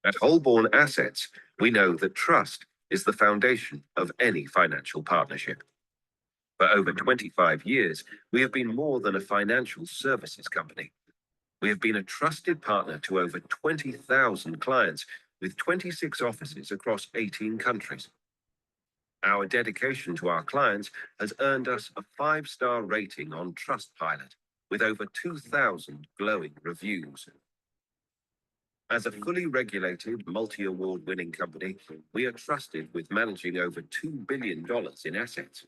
At Holborn Assets, we know that trust is the foundation of any financial partnership. For over 25 years, we have been more than a financial services company. We have been a trusted partner to over 20,000 clients with 26 offices across 18 countries. Our dedication to our clients has earned us a 5-star rating on Trustpilot with over 2,000 glowing reviews. As a fully regulated, multi-award winning company, we are trusted with managing over $2 billion in assets.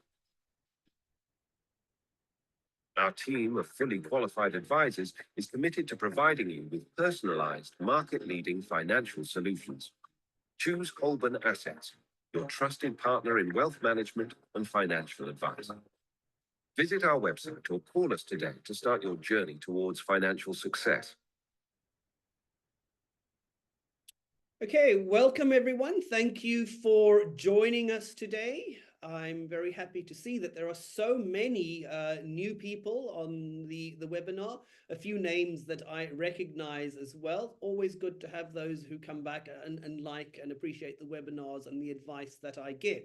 Our team of fully qualified advisors is committed to providing you with personalized, market-leading financial solutions. Choose Holborn Assets, your trusted partner in wealth management and financial advice. Visit our website or call us today to start your journey towards financial success. Okay, welcome everyone. Thank you for joining us today. I'm very happy to see that there are so many new people on the webinar, a few names that I recognize as well. Always good to have those who come back and like and appreciate the webinars and the advice that I give.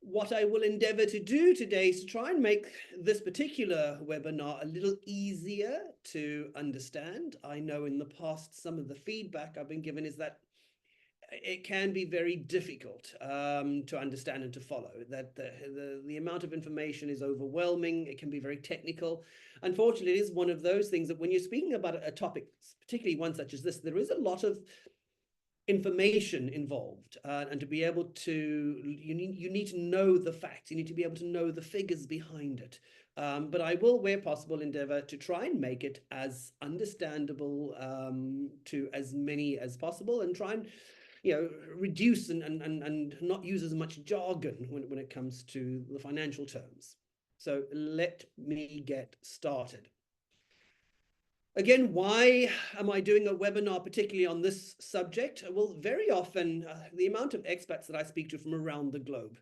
What I will endeavor to do today is to try and make this particular webinar a little easier to understand. I know in the past some of the feedback I've been given is that it can be very difficult to understand and to follow, that the amount of information is overwhelming. It can be very technical. Unfortunately, it is one of those things that when you're speaking about a topic, particularly one such as this, there is a lot of information involved, and to be able to, you need to know the facts, you need to be able to know the figures behind it. But I will, where possible, endeavor to try and make it as understandable to as many as possible, and try and reduce and not use as much jargon when it comes to the financial terms. So let me get started. Again, why am I doing a webinar particularly on this subject? Well, very often, the amount of expats that I speak to from around the globe,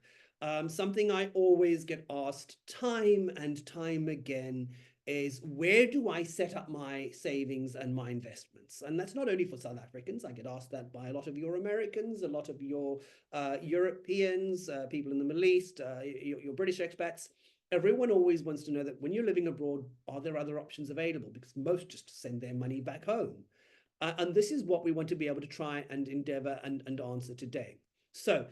something I always get asked time and time again is, where do I set up my savings and my investments? And that's not only for South Africans. I get asked that by a lot of your Americans, a lot of your Europeans, people in the Middle East, your British expats. Everyone always wants to know that when you're living abroad, are there other options available? Because most just send their money back home. And this is what we want to be able to try and endeavor and answer today. So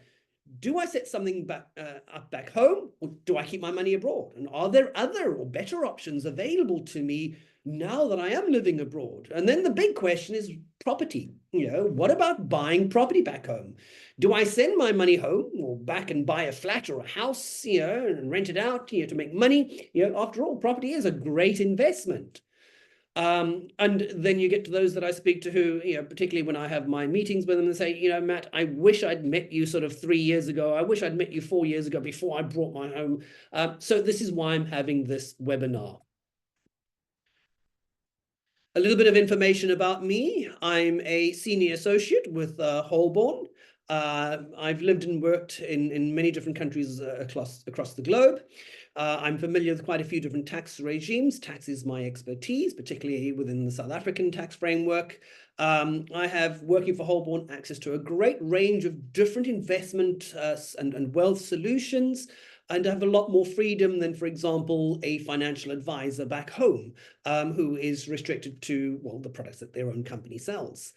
do I set something up back home, or do I keep my money abroad? And are there other or better options available to me now that I am living abroad? And then the big question is property. What about buying property back home? Do I send my money home or back and buy a flat or a house, and rent it out, to make money? After all, property is a great investment. And then you get to those that I speak to who, particularly when I have my meetings with them, and say, Matt, I wish I'd met you sort of 3 years ago. I wish I'd met you 4 years ago before I brought my home. So this is why I'm having this webinar. A little bit of information about me. I'm a senior associate with Holborn. I've lived and worked in many different countries across the globe. I'm familiar with quite a few different tax regimes. Tax is my expertise, particularly within the South African tax framework. I have, working for Holborn, access to a great range of different investment and wealth solutions, and have a lot more freedom than, for example, a financial advisor back home, who is restricted to, well, the products that their own company sells.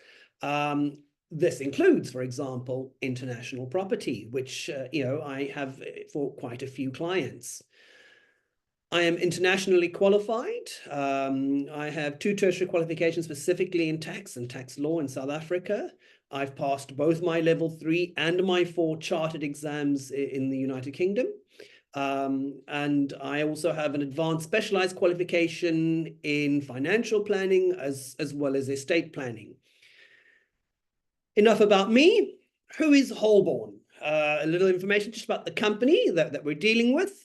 This includes, for example, international property, which I have for quite a few clients. I am internationally qualified. I have 2 tertiary qualifications specifically in tax and tax law in South Africa. I've passed both my level 3 and my 4 chartered exams in the United Kingdom. And I also have an advanced specialized qualification in financial planning as well as estate planning. Enough about me. Who is Holborn? A little information just about the company that we're dealing with.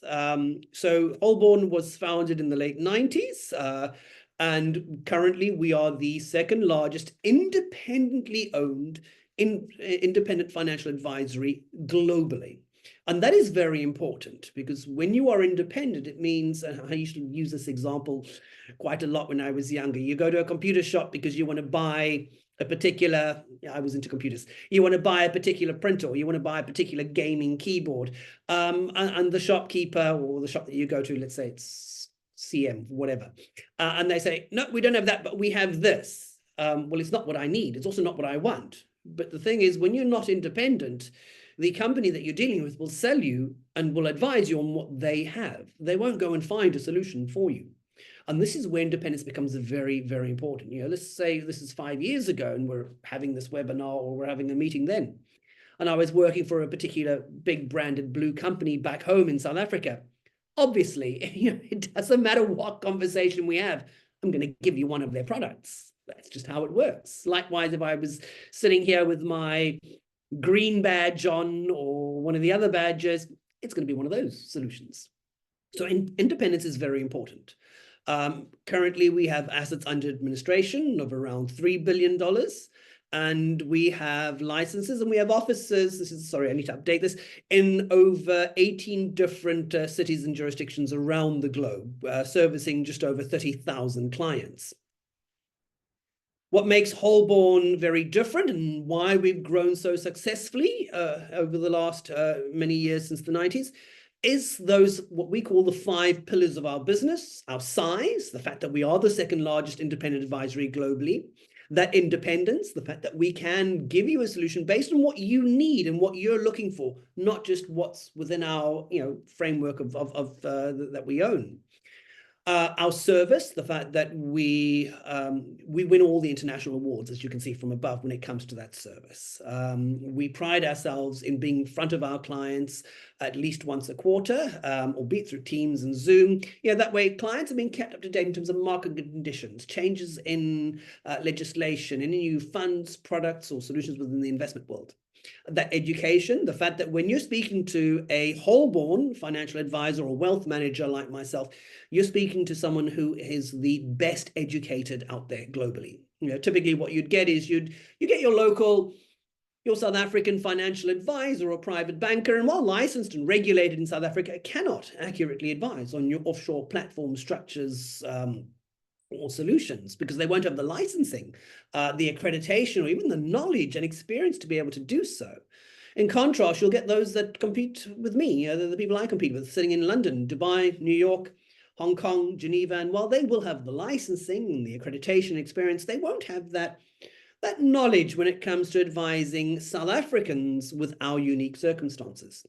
So Holborn was founded in the late 90s, and currently we are the second largest independently owned independent financial advisory globally. And that is very important, because when you are independent, it means, I used to use this example quite a lot when I was younger, you go to a computer shop because you want to buy a particular, I was into computers, you want to buy a particular printer, or you want to buy a particular gaming keyboard, and the shopkeeper or the shop that you go to, let's say it's CM, whatever, and they say, no, we don't have that, but we have this. Well, it's not what I need. It's also not what I want. But the thing is, when you're not independent, the company that you're dealing with will sell you and will advise you on what they have. They won't go and find a solution for you. And this is where independence becomes very, very important. You know, let's say this is 5 years ago and we're having this webinar or we're having a meeting then. And I was working for a particular big branded blue company back home in South Africa. Obviously, you know, it doesn't matter what conversation we have, I'm going to give you one of their products. That's just how it works. Likewise, if I was sitting here with my green badge on or one of the other badges, it's going to be one of those solutions. So independence is very important. Currently, we have assets under administration of around $3 billion. And we have licenses and we have offices. Sorry, I need to update this, in over 18 different cities and jurisdictions around the globe, servicing just over 30,000 clients. What makes Holborn very different and why we've grown so successfully over the last many years since the 90s is those, what we call the 5 pillars of our business: our size, the fact that we are the second largest independent advisory globally, that independence, the fact that we can give you a solution based on what you need and what you're looking for, not just what's within our framework of that we own. Our service, the fact that we win all the international awards, as you can see from above, when it comes to that service. We pride ourselves in being in front of our clients at least once a quarter, albeit through Teams and Zoom. That way clients are being kept up to date in terms of market conditions, changes in legislation, any new funds, products, or solutions within the investment world. That education, the fact that when you're speaking to a Holborn financial advisor or wealth manager like myself, you're speaking to someone who is the best educated out there globally. Typically what you'd get is you get your South African financial advisor or private banker, and while licensed and regulated in South Africa, cannot accurately advise on your offshore platform structures or solutions, because they won't have the licensing, the accreditation, or even the knowledge and experience to be able to do so. In contrast, you'll get those that compete with me, the people I compete with, sitting in London, Dubai, New York, Hong Kong, Geneva, and while they will have the licensing and the accreditation experience, they won't have that knowledge when it comes to advising South Africans with our unique circumstances.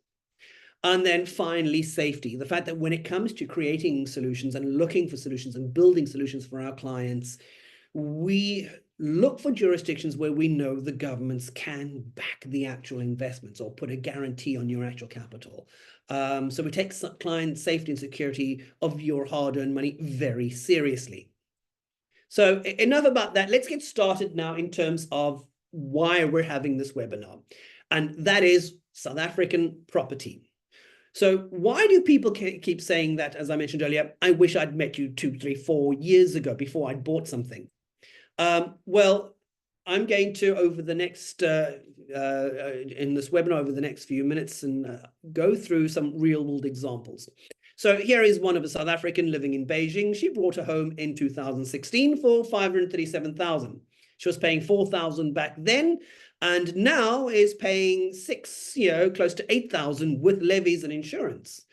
And then finally, safety. The fact that when it comes to creating solutions and looking for solutions and building solutions for our clients, we look for jurisdictions where we know the governments can back the actual investments or put a guarantee on your actual capital. So we take client safety and security of your hard-earned money very seriously. So enough about that. Let's get started now in terms of why we're having this webinar. And that is South African property. So why do people keep saying that, as I mentioned earlier, I wish I'd met you 2, 3, 4 years ago before I'd bought something? Well, I'm going to, over the next, in this webinar, over the next few minutes, and go through some real-world examples. So here is one of a South African living in Beijing. She bought a home in 2016 for 537,000. She was paying 4,000 back then, and now is paying 6, close to 8,000 with levies and insurance.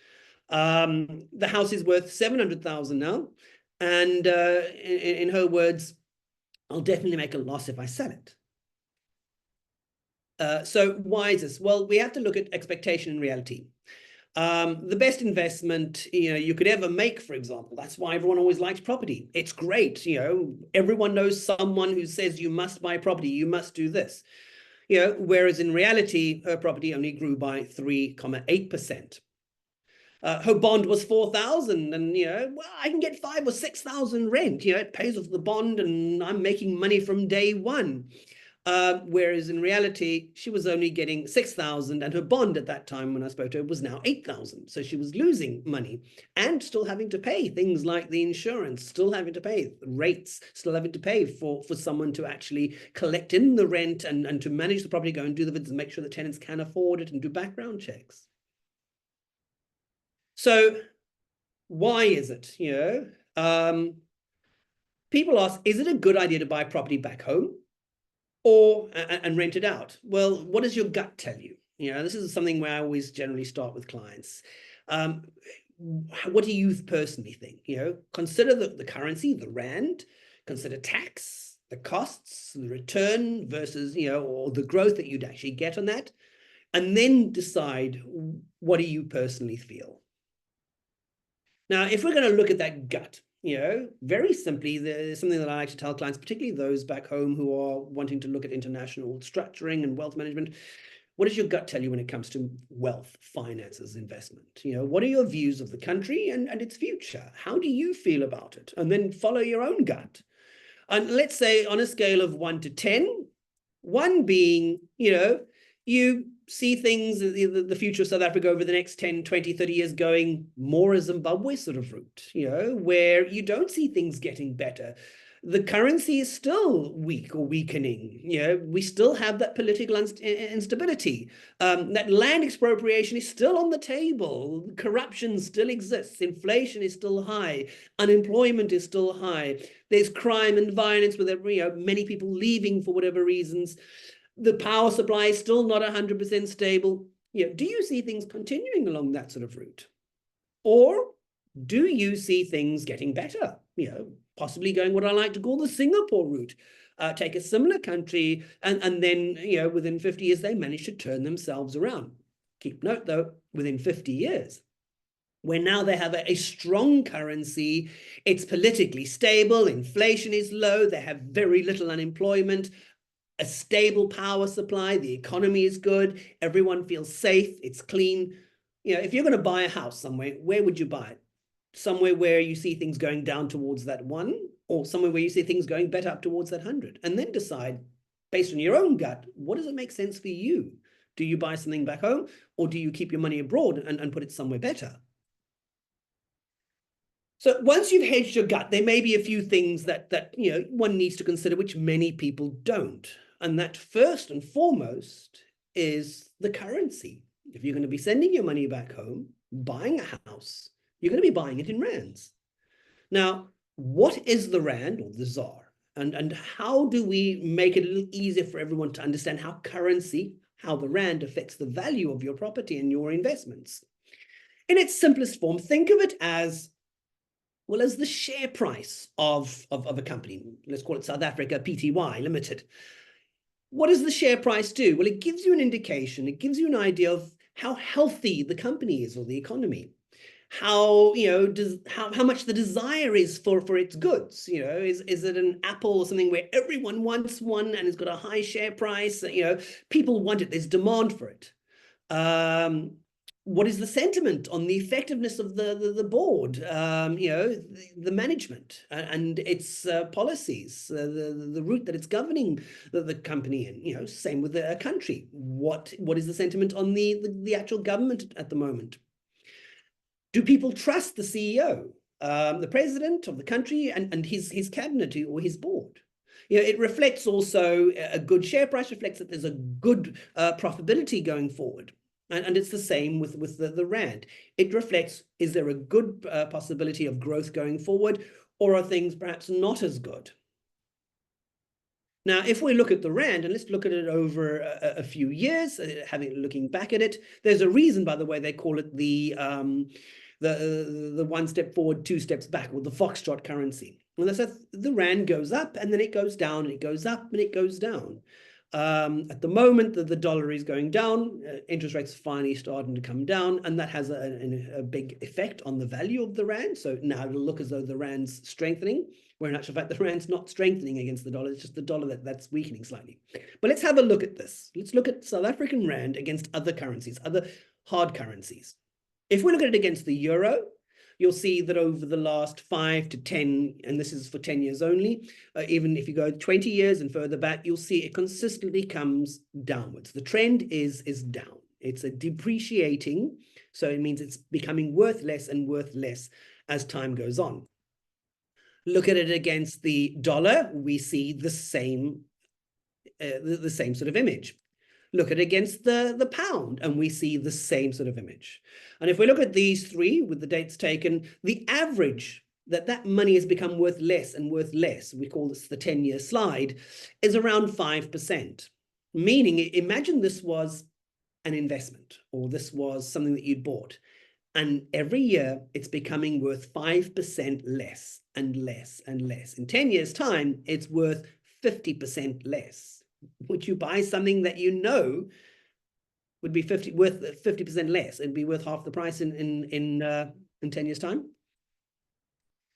The house is worth 700,000 now, and in her words, I'll definitely make a loss if I sell it. So why is this? Well, we have to look at expectation and reality. The best investment you could ever make, for example. That's why everyone always likes property. It's great. Everyone knows someone who says you must buy property, you must do this. Whereas in reality, her property only grew by 3.8%. Her bond was 4,000, and well, I can get 5,000 or 6,000 rent. It pays off the bond, and I'm making money from day one. Whereas in reality, she was only getting 6,000, and her bond at that time when I spoke to her was now 8,000. So she was losing money and still having to pay things like the insurance, still having to pay rates, still having to pay for someone to actually collect in the rent and to manage the property, go and do the visits, and make sure the tenants can afford it and do background checks. So why is it, people ask, is it a good idea to buy property back home? or and rent it out. Well, what does your gut tell you? You know, this is something where I always generally start with clients. What do you personally think? You know, consider the currency, the rand, consider tax, the costs, the return versus, you know, or the growth that you'd actually get on that, and then decide, what do you personally feel? Now, if we're going to look at that gut, you know, very simply, there's something that I like to tell clients, particularly those back home who are wanting to look at international structuring and wealth management. What does your gut tell you when it comes to wealth, finances, investment? You know, what are your views of the country and its future? How do you feel about it? And then follow your own gut. And let's say on a scale of 1 to 10, 1 being, you know, you see things, the future of South Africa over the next 10, 20, 30 years going more a Zimbabwe sort of route, you know, where you don't see things getting better. The currency is still weak or weakening. You know, we still have that political instability. That land expropriation is still on the table. Corruption still exists. Inflation is still high. Unemployment is still high. There's crime and violence with, you know, many people leaving for whatever reasons. The power supply is still not 100% stable. You know, do you see things continuing along that sort of route? Or do you see things getting better? You know, possibly going what I like to call the Singapore route. Take a similar country and then, you know, within 50 years, they manage to turn themselves around. Keep note, though, within 50 years, where now they have a strong currency, it's politically stable, inflation is low, they have very little unemployment, a stable power supply, the economy is good, everyone feels safe, it's clean. You know, if you're going to buy a house somewhere, where would you buy it? Somewhere where you see things going down towards that 1, or somewhere where you see things going better up towards that 100, and then decide based on your own gut, what does it make sense for you? Do you buy something back home, or do you keep your money abroad and put it somewhere better? So once you've hedged your gut, there may be a few things that you know one needs to consider, which many people don't. And that first and foremost is the currency. If you're going to be sending your money back home, buying a house, you're going to be buying it in rands. Now, what is the rand or the ZAR? And how do we make it a little easier for everyone to understand how currency, how the rand affects the value of your property and your investments? In its simplest form, think of it as, well, as the share price of a company. Let's call it South Africa Pty Limited. What does the share price do? Well, it gives you an indication, it gives you an idea of how healthy the company is or the economy. How, you know, how much the desire is for its goods. You know, is it an Apple or something where everyone wants one and it's got a high share price? You know, people want it, there's demand for it. What is the sentiment on the effectiveness of the board, you know, the management and its policies, the route that it's governing the company in, you know, same with a country. What is the sentiment on the actual government at the moment? Do people trust the CEO, the president of the country and his cabinet or his board? You know, it reflects also a good share price reflects that there's a good profitability going forward. And it's the same with the rand. It reflects, is there a good possibility of growth going forward, or are things perhaps not as good? Now, if we look at the rand, and let's look at it over a few years, looking back at it, there's a reason, by the way, they call it the 1 step forward, 2 steps back, or the foxtrot currency. And that's the rand goes up, and then it goes down, and it goes up, and it goes down. At the moment, the dollar is going down, interest rates are finally starting to come down, and that has a big effect on the value of the rand. So now it'll look as though the rand's strengthening, where in actual fact, the rand's not strengthening against the dollar. It's just the dollar that's weakening slightly. But let's have a look at this. Let's look at South African rand against other currencies, other hard currencies. If we look at it against the euro, you'll see that over the last 5 to 10, and this is for 10 years only, even if you go 20 years and further back, you'll see it consistently comes downwards. The trend is down. It's a depreciating, so it means it's becoming worth less and worth less as time goes on. Look at it against the dollar, we see the same sort of image. Look at it against the pound, and we see the same sort of image. And if we look at these three with the dates taken, the average that money has become worth less and worth less, we call this the 10-year slide, is around 5%. Meaning, imagine this was an investment, or this was something that you'd bought. And every year it's becoming worth 5% less and less and less. In 10 years' time, it's worth 50% less. Would you buy something that you know would be worth 50% less? It'd be worth half the price in 10 years' time.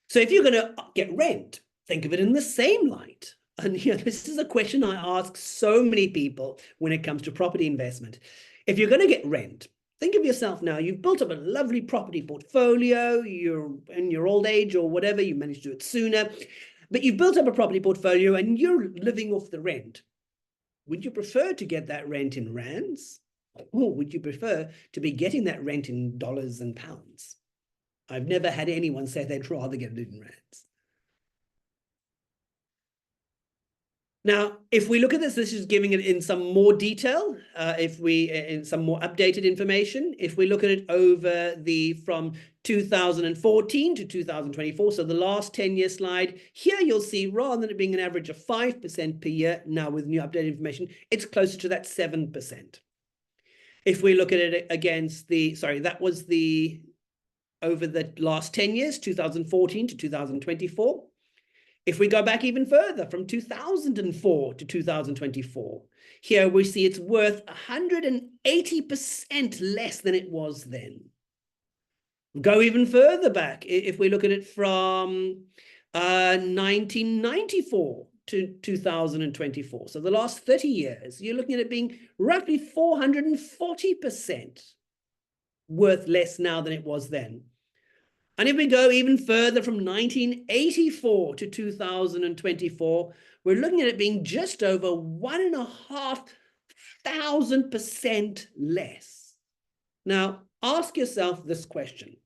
So if you're going to get rent, think of it in the same light. And this is a question I ask so many people when it comes to property investment. If you're going to get rent, think of yourself now, you've built up a lovely property portfolio, you're in your old age or whatever, you managed to do it sooner, but you've built up a property portfolio and you're living off the rent. Would you prefer to get that rent in rands? Or would you prefer to be getting that rent in dollars and pounds? I've never had anyone say they'd rather get it in rands. Now, if we look at this is giving it in some more detail. In some more updated information, if we look at it over from 2014 to 2024, so the last 10-year slide, here you'll see rather than it being an average of 5% per year, now with new updated information, it's closer to that 7%. If we look at it against that was over the last 10 years, 2014 to 2024. If we go back even further, from 2004 to 2024, here we see it's worth 180% less than it was then. Go even further back, if we look at it from 1994 to 2024, so the last 30 years, you're looking at it being roughly 440% worth less now than it was then. And if we go even further from 1984 to 2024, we're looking at it being just over 1,500% less. Now, ask yourself this question.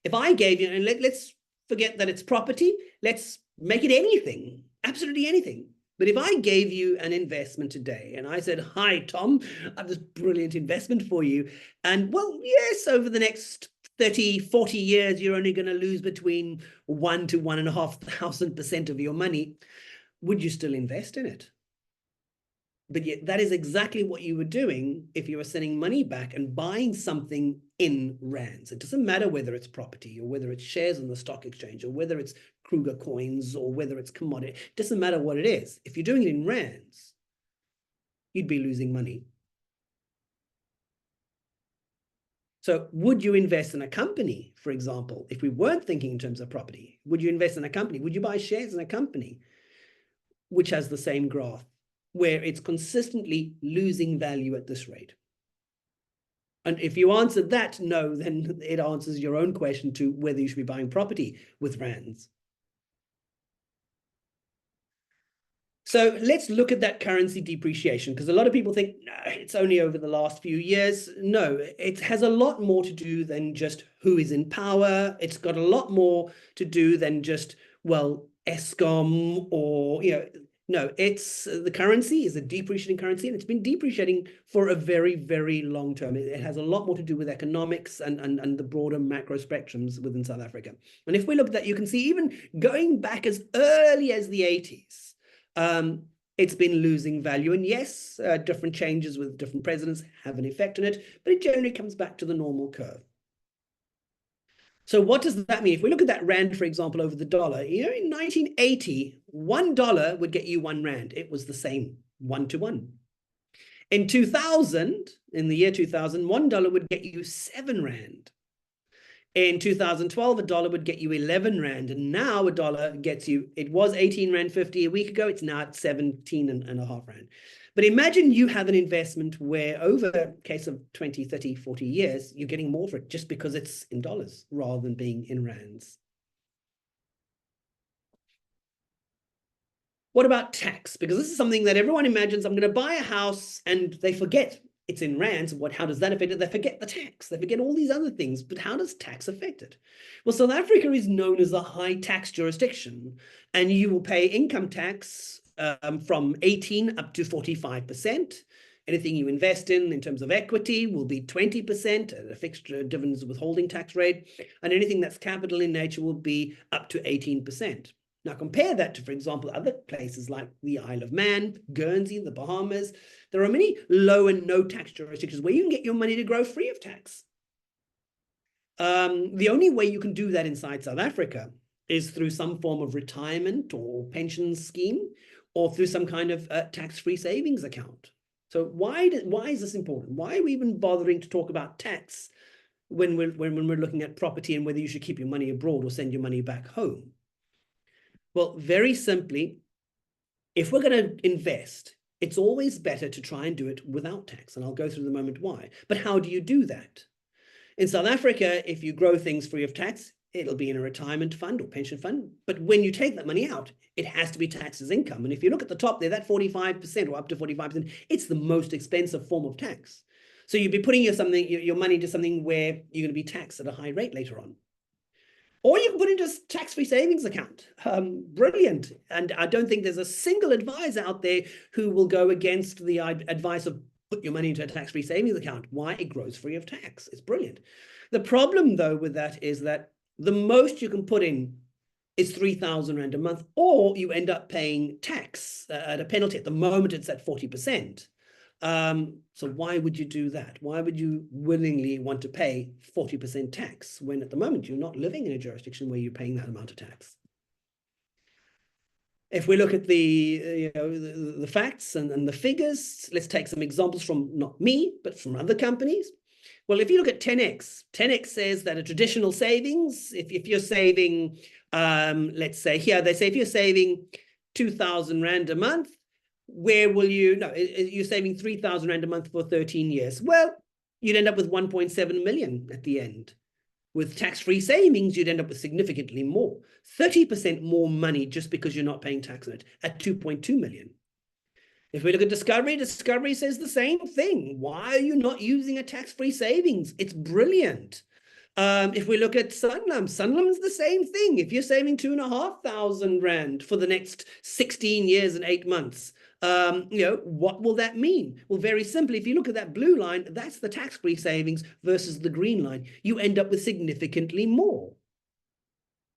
If I gave you, and let's forget that it's property, let's make it anything, absolutely anything. But if I gave you an investment today and I said, hi, Tom, I have this brilliant investment for you. And well, yes, over the next 30, 40 years, you're only going to lose between 1 to 1,500% of your money. Would you still invest in it? But yet that is exactly what you were doing if you were sending money back and buying something in rands. It doesn't matter whether it's property or whether it's shares on the stock exchange or whether it's Kruger coins or whether it's commodity. It doesn't matter what it is. If you're doing it in rands, you'd be losing money. So would you invest in a company, for example, if we weren't thinking in terms of property? Would you invest in a company? Would you buy shares in a company which has the same graph, where it's consistently losing value at this rate? And if you answered that no, then it answers your own question to whether you should be buying property with rands. So let's look at that currency depreciation, because a lot of people think, no, it's only over the last few years. No, it has a lot more to do than just who is in power. It's got a lot more to do than just, well, Eskom or, no, it's the currency is a depreciating currency, and it's been depreciating for a very, very long term. It has a lot more to do with economics and the broader macro spectrums within South Africa. And if we look at that, you can see even going back as early as the 80s, it's been losing value. And yes, different changes with different presidents have an effect on it, but it generally comes back to the normal curve. So what does that mean? If we look at that rand, for example, over the dollar, in 1980, $1 would get you 1 rand. It was the same 1 to 1. In 2000, in the year 2000, $1 would get you 7 rand. In 2012, $1 would get you 11 rand. And now $1 gets you, it was 18 rand 50 a week ago. It's now at 17.5 rand. But imagine you have an investment where over a case of 20, 30, 40 years, you're getting more for it just because it's in dollars rather than being in rands. What about tax? Because this is something that everyone imagines. I'm going to buy a house and they forget it's in rands. How does that affect it? They forget the tax. They forget all these other things. But how does tax affect it? Well, South Africa is known as a high tax jurisdiction, and you will pay income tax from 18 up to 45%. Anything you invest in terms of equity will be 20% at a fixed dividends withholding tax rate. And anything that's capital in nature will be up to 18%. Now compare that to, for example, other places like the Isle of Man, Guernsey, the Bahamas. There are many low and no tax jurisdictions where you can get your money to grow free of tax. The only way you can do that inside South Africa is through some form of retirement or pension scheme, or through some kind of tax-free savings account. So why is this important? Why are we even bothering to talk about tax when we're looking at property and whether you should keep your money abroad or send your money back home? Well, very simply, if we're going to invest, it's always better to try and do it without tax. And I'll go through the moment why. But how do you do that? In South Africa, if you grow things free of tax, it'll be in a retirement fund or pension fund. But when you take that money out, it has to be taxed as income. And if you look at the top there, that 45% or up to 45%, it's the most expensive form of tax. So you'd be putting your money into something where you're going to be taxed at a high rate later on. Or you can put it into a tax-free savings account. Brilliant. And I don't think there's a single advisor out there who will go against the advice of put your money into a tax-free savings account. Why? It grows free of tax. It's brilliant. The problem, though, with that is that the most you can put in is 3,000 Rand a month, or you end up paying tax at a penalty. At the moment, it's at 40%. So why would you do that? Why would you willingly want to pay 40% tax when at the moment you're not living in a jurisdiction where you're paying that amount of tax? If we look at the facts and the figures, let's take some examples from not me, but from other companies. Well, if you look at 10X, 10X says that a traditional savings, if you're saving, let's say here, they say if you're saving 2,000 Rand a month, where will you, no, you're saving 3,000 Rand a month for 13 years. Well, you'd end up with 1.7 million at the end. With tax-free savings, you'd end up with significantly more, 30% more money just because you're not paying tax on it at 2.2 million. If we look at Discovery, Discovery says the same thing. Why are you not using a tax-free savings? It's brilliant. If we look at Sanlam, Sanlam's the same thing. If you're saving 2,500 Rand for the next 16 years and 8 months, what will that mean? Well, very simply, if you look at that blue line, that's the tax-free savings versus the green line. You end up with significantly more.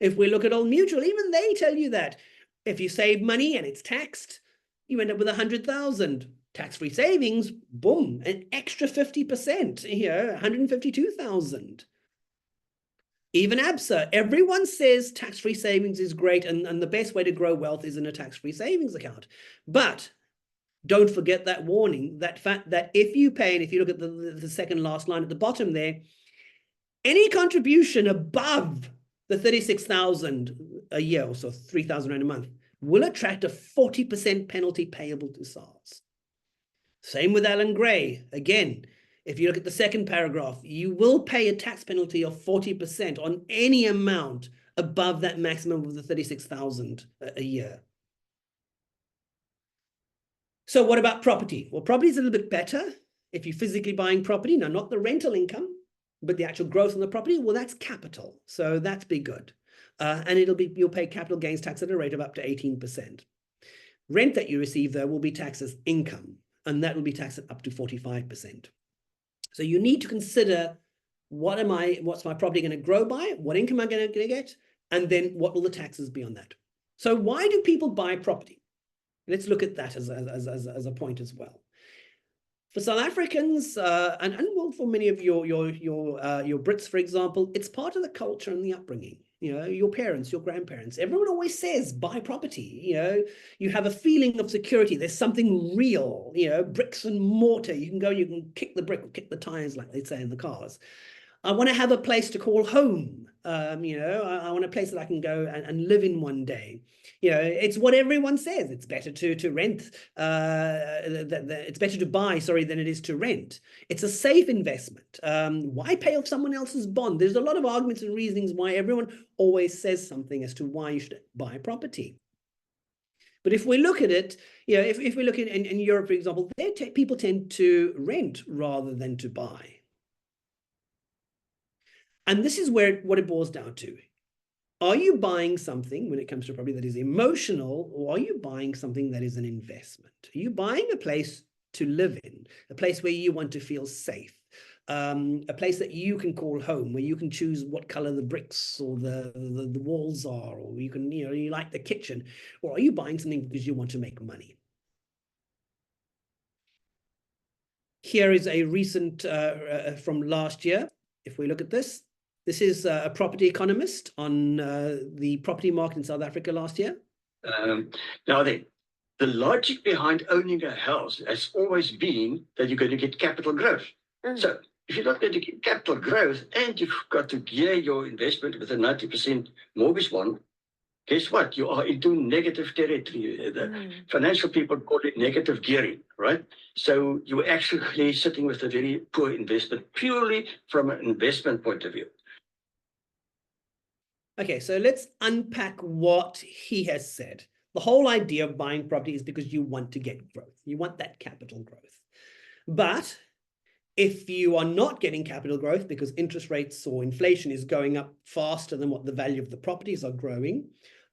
If we look at Old Mutual, even they tell you that if you save money and it's taxed, you end up with 100,000. Tax-free savings, boom, an extra 50%, 152,000. Even ABSA, everyone says tax-free savings is great and the best way to grow wealth is in a tax-free savings account. But don't forget that warning, that fact that if you pay, and if you look at the second last line at the bottom there, any contribution above the 36,000 a year, or so 3,000 Rand a month, will attract a 40% penalty payable to SARS. Same with Allan Gray. Again, if you look at the second paragraph, you will pay a tax penalty of 40% on any amount above that maximum of the 36,000 a year. So what about property? Well, property is a little bit better. If you're physically buying property, now not the rental income, but the actual growth on the property, well, that's capital. So that'd be good. And you'll pay capital gains tax at a rate of up to 18%. Rent that you receive, though, will be taxed as income, and that will be taxed at up to 45%. So you need to consider what's my property going to grow by, what income am I going to get, and then what will the taxes be on that. So why do people buy property? Let's look at that as a point as well. For South Africans, and well, for many of your Brits, for example, it's part of the culture and the upbringing. Your parents, your grandparents, everyone always says, buy property. You have a feeling of security. There's something real, bricks and mortar. You can go, you can kick the brick or kick the tires, like they say in the cars. I want to have a place to call home. I want a place that I can go and live in one day. It's what everyone says. It's better to rent. It's better to buy, than it is to rent. It's a safe investment. Why pay off someone else's bond? There's a lot of arguments and reasons why everyone always says something as to why you should buy property. But if we look at it, if we look in Europe, for example, people tend to rent rather than to buy. And this is what it boils down to. Are you buying something when it comes to property that is emotional, or are you buying something that is an investment? Are you buying a place to live in, a place where you want to feel safe, a place that you can call home, where you can choose what color the bricks or the walls are, or you can, you like the kitchen, or are you buying something because you want to make money? Here is a recent from last year. If we look at this, this is a property economist on the property market in South Africa last year. Now then, the logic behind owning a house has always been that you're going to get capital growth. So if you're not going to get capital growth and you've got to gear your investment with a 90% mortgage bond, guess what? You are into negative territory. The financial people call it negative gearing, right? So you're actually sitting with a very poor investment purely from an investment point of view. Okay, so let's unpack what he has said. The whole idea of buying property is because you want to get growth. You want that capital growth. But if you are not getting capital growth because interest rates or inflation is going up faster than what the value of the properties are growing,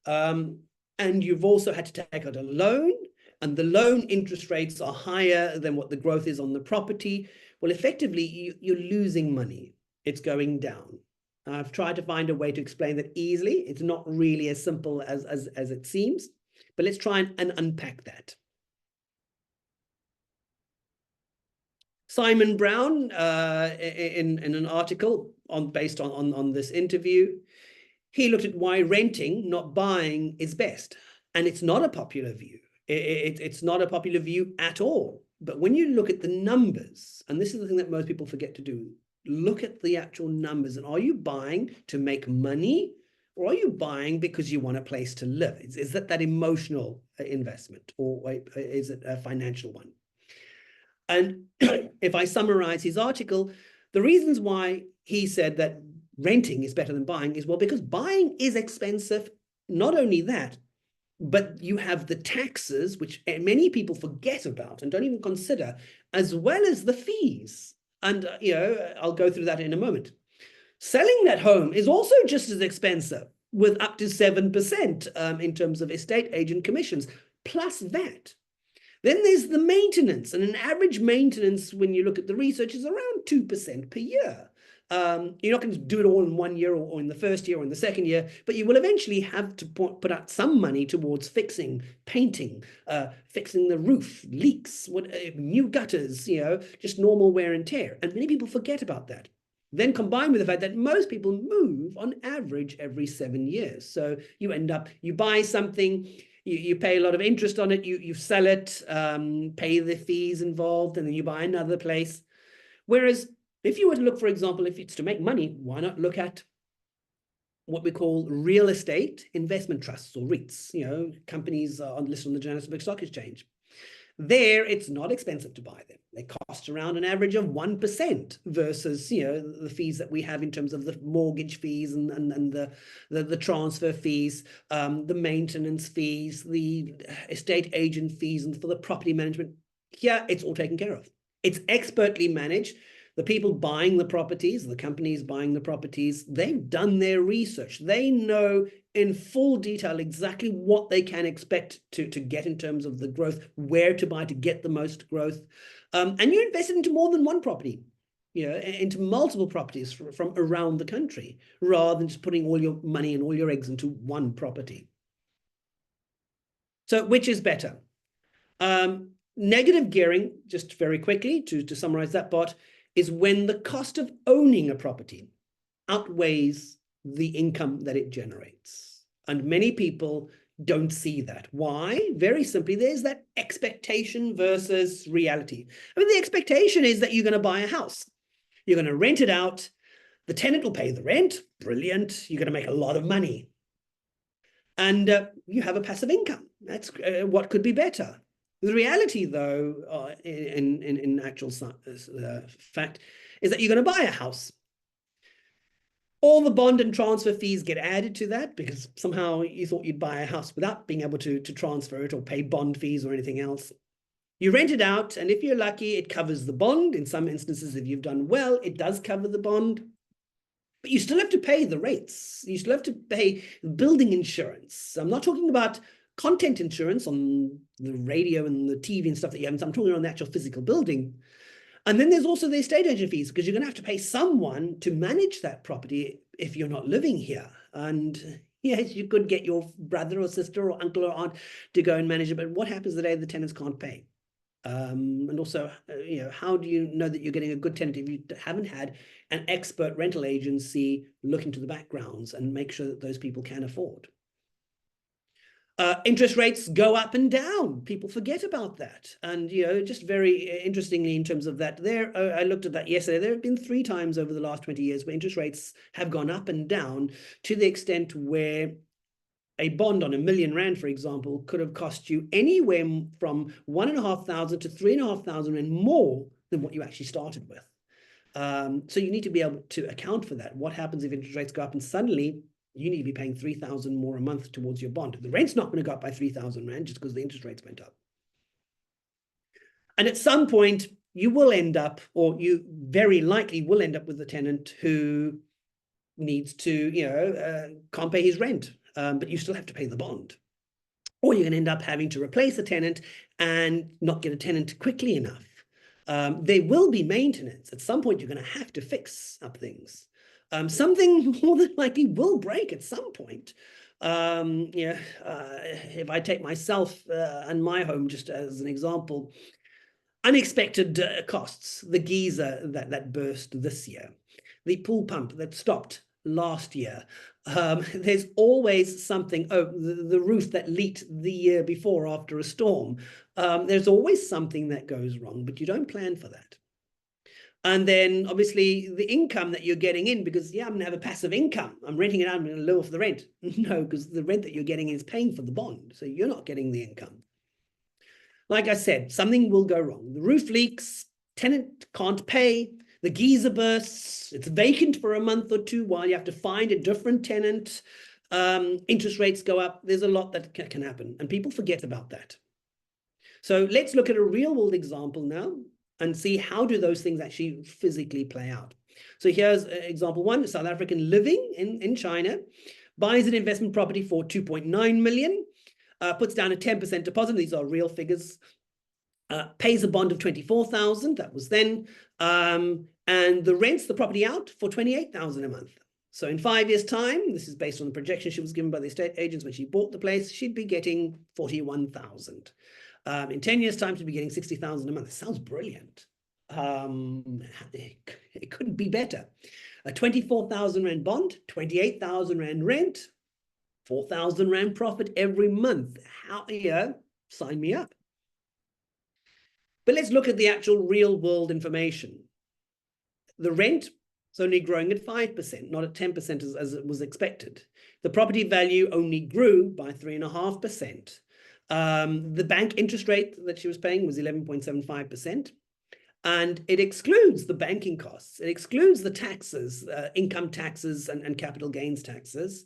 and you've also had to take out a loan, and the loan interest rates are higher than what the growth is on the property, well, effectively, you're losing money. It's going down. I've tried to find a way to explain that easily. It's not really as simple as it seems, but let's try and unpack that. Simon Brown, in an article based on this interview, he looked at why renting, not buying, is best. And it's not a popular view. It's not a popular view at all. But when you look at the numbers, and this is the thing that most people forget to do, look at the actual numbers. And are you buying to make money, or are you buying because you want a place to live? Is that emotional investment, or is it a financial one? And if I summarize his article, the reasons why he said that renting is better than buying is, well, because buying is expensive. Not only that, but you have the taxes, which many people forget about and don't even consider, as well as the fees. And, I'll go through that in a moment. Selling that home is also just as expensive, with up to 7% in terms of estate agent commissions, plus that. Then there's the maintenance, and an average maintenance, when you look at the research, is around 2% per year. You're not going to do it all in 1 year or in the first year or in the second year, but you will eventually have to put out some money towards fixing, painting, fixing the roof, leaks, new gutters, just normal wear and tear. And many people forget about that. Then combined with the fact that most people move on average every 7 years. So you end up, you buy something, you pay a lot of interest on it, you sell it, pay the fees involved, and then you buy another place. Whereas if you were to look, for example, if it's to make money, why not look at what we call real estate investment trusts, or REITs, companies listed on the Johannesburg Stock Exchange. There, it's not expensive to buy them. They cost around an average of 1% versus, the fees that we have in terms of the mortgage fees and the transfer fees, the maintenance fees, the estate agent fees, and for the property management. Here, it's all taken care of. It's expertly managed. The people buying the properties, the companies buying the properties, they've done their research. They know in full detail exactly what they can expect to get in terms of the growth, where to buy to get the most growth. And you invested into more than one property, into multiple properties from around the country, rather than just putting all your money and all your eggs into one property. So which is better? Negative gearing, just very quickly to summarize that part, is when the cost of owning a property outweighs the income that it generates. And many people don't see that. Why? Very simply, there's that expectation versus reality. I mean, the expectation is that you're going to buy a house. You're going to rent it out. The tenant will pay the rent. Brilliant. You're going to make a lot of money. And you have a passive income. That's what could be better. The reality, though, in actual fact, is that you're going to buy a house. All the bond and transfer fees get added to that because somehow you thought you'd buy a house without being able to transfer it or pay bond fees or anything else. You rent it out, and if you're lucky, it covers the bond. In some instances, if you've done well, it does cover the bond. But you still have to pay the rates. You still have to pay building insurance. I'm not talking about content insurance on the radio and the TV and stuff that you have. I'm talking on the actual physical building. And then there's also the estate agent fees, because you're going to have to pay someone to manage that property if you're not living here. And yes, you could get your brother or sister or uncle or aunt to go and manage it, but what happens the day the tenants can't pay? And also, how do you know that you're getting a good tenant if you haven't had an expert rental agency look into the backgrounds and make sure that those people can afford? Interest rates go up and down. People forget about that. And, just very interestingly in terms of that, I looked at that yesterday. There have been 3 times over the last 20 years where interest rates have gone up and down to the extent where a bond on R1 million, for example, could have cost you anywhere from 1,500 to 3,500 Rand more than what you actually started with. So you need to be able to account for that. What happens if interest rates go up and suddenly you need to be paying 3,000 more a month towards your bond? The rent's not going to go up by 3,000 Rand just because the interest rates went up. And at some point, you will end up, or you very likely will end up with a tenant who needs to, can't pay his rent, but you still have to pay the bond. Or you're going to end up having to replace a tenant and not get a tenant quickly enough. There will be maintenance. At some point, you're going to have to fix up things. Something more than likely will break at some point. If I take myself and my home just as an example, unexpected costs, the geyser that burst this year, the pool pump that stopped last year. There's always something, the roof that leaked the year before after a storm. There's always something that goes wrong, but you don't plan for that. And then obviously the income that you're getting in, because I'm going to have a passive income. I'm renting it out, I'm going to lower for the rent. No, because the rent that you're getting is paying for the bond. So you're not getting the income. Like I said, something will go wrong. The roof leaks, tenant can't pay, the geyser bursts, it's vacant for a month or 2 while you have to find a different tenant. Interest rates go up. There's a lot that can happen, and people forget about that. So let's look at a real world example now and see how do those things actually physically play out. So here's example 1, South African living in China, buys an investment property for 2.9 million, puts down a 10% deposit. These are real figures. Pays a bond of 24,000, that was then, and rents the property out for 28,000 a month. So in 5 years' time, this is based on the projection she was given by the estate agents when she bought the place, she'd be getting 41,000. In 10 years' time, she'd be getting 60,000 a month. It sounds brilliant. It couldn't be better. A 24,000 Rand bond, 28,000 Rand rent, 4,000 Rand profit every month. Sign me up. But let's look at the actual real world information. The rent is only growing at 5%, not at 10% as it was expected. The property value only grew by 3.5%. The bank interest rate that she was paying was 11.75%. And it excludes the banking costs. It excludes the taxes, income taxes and capital gains taxes.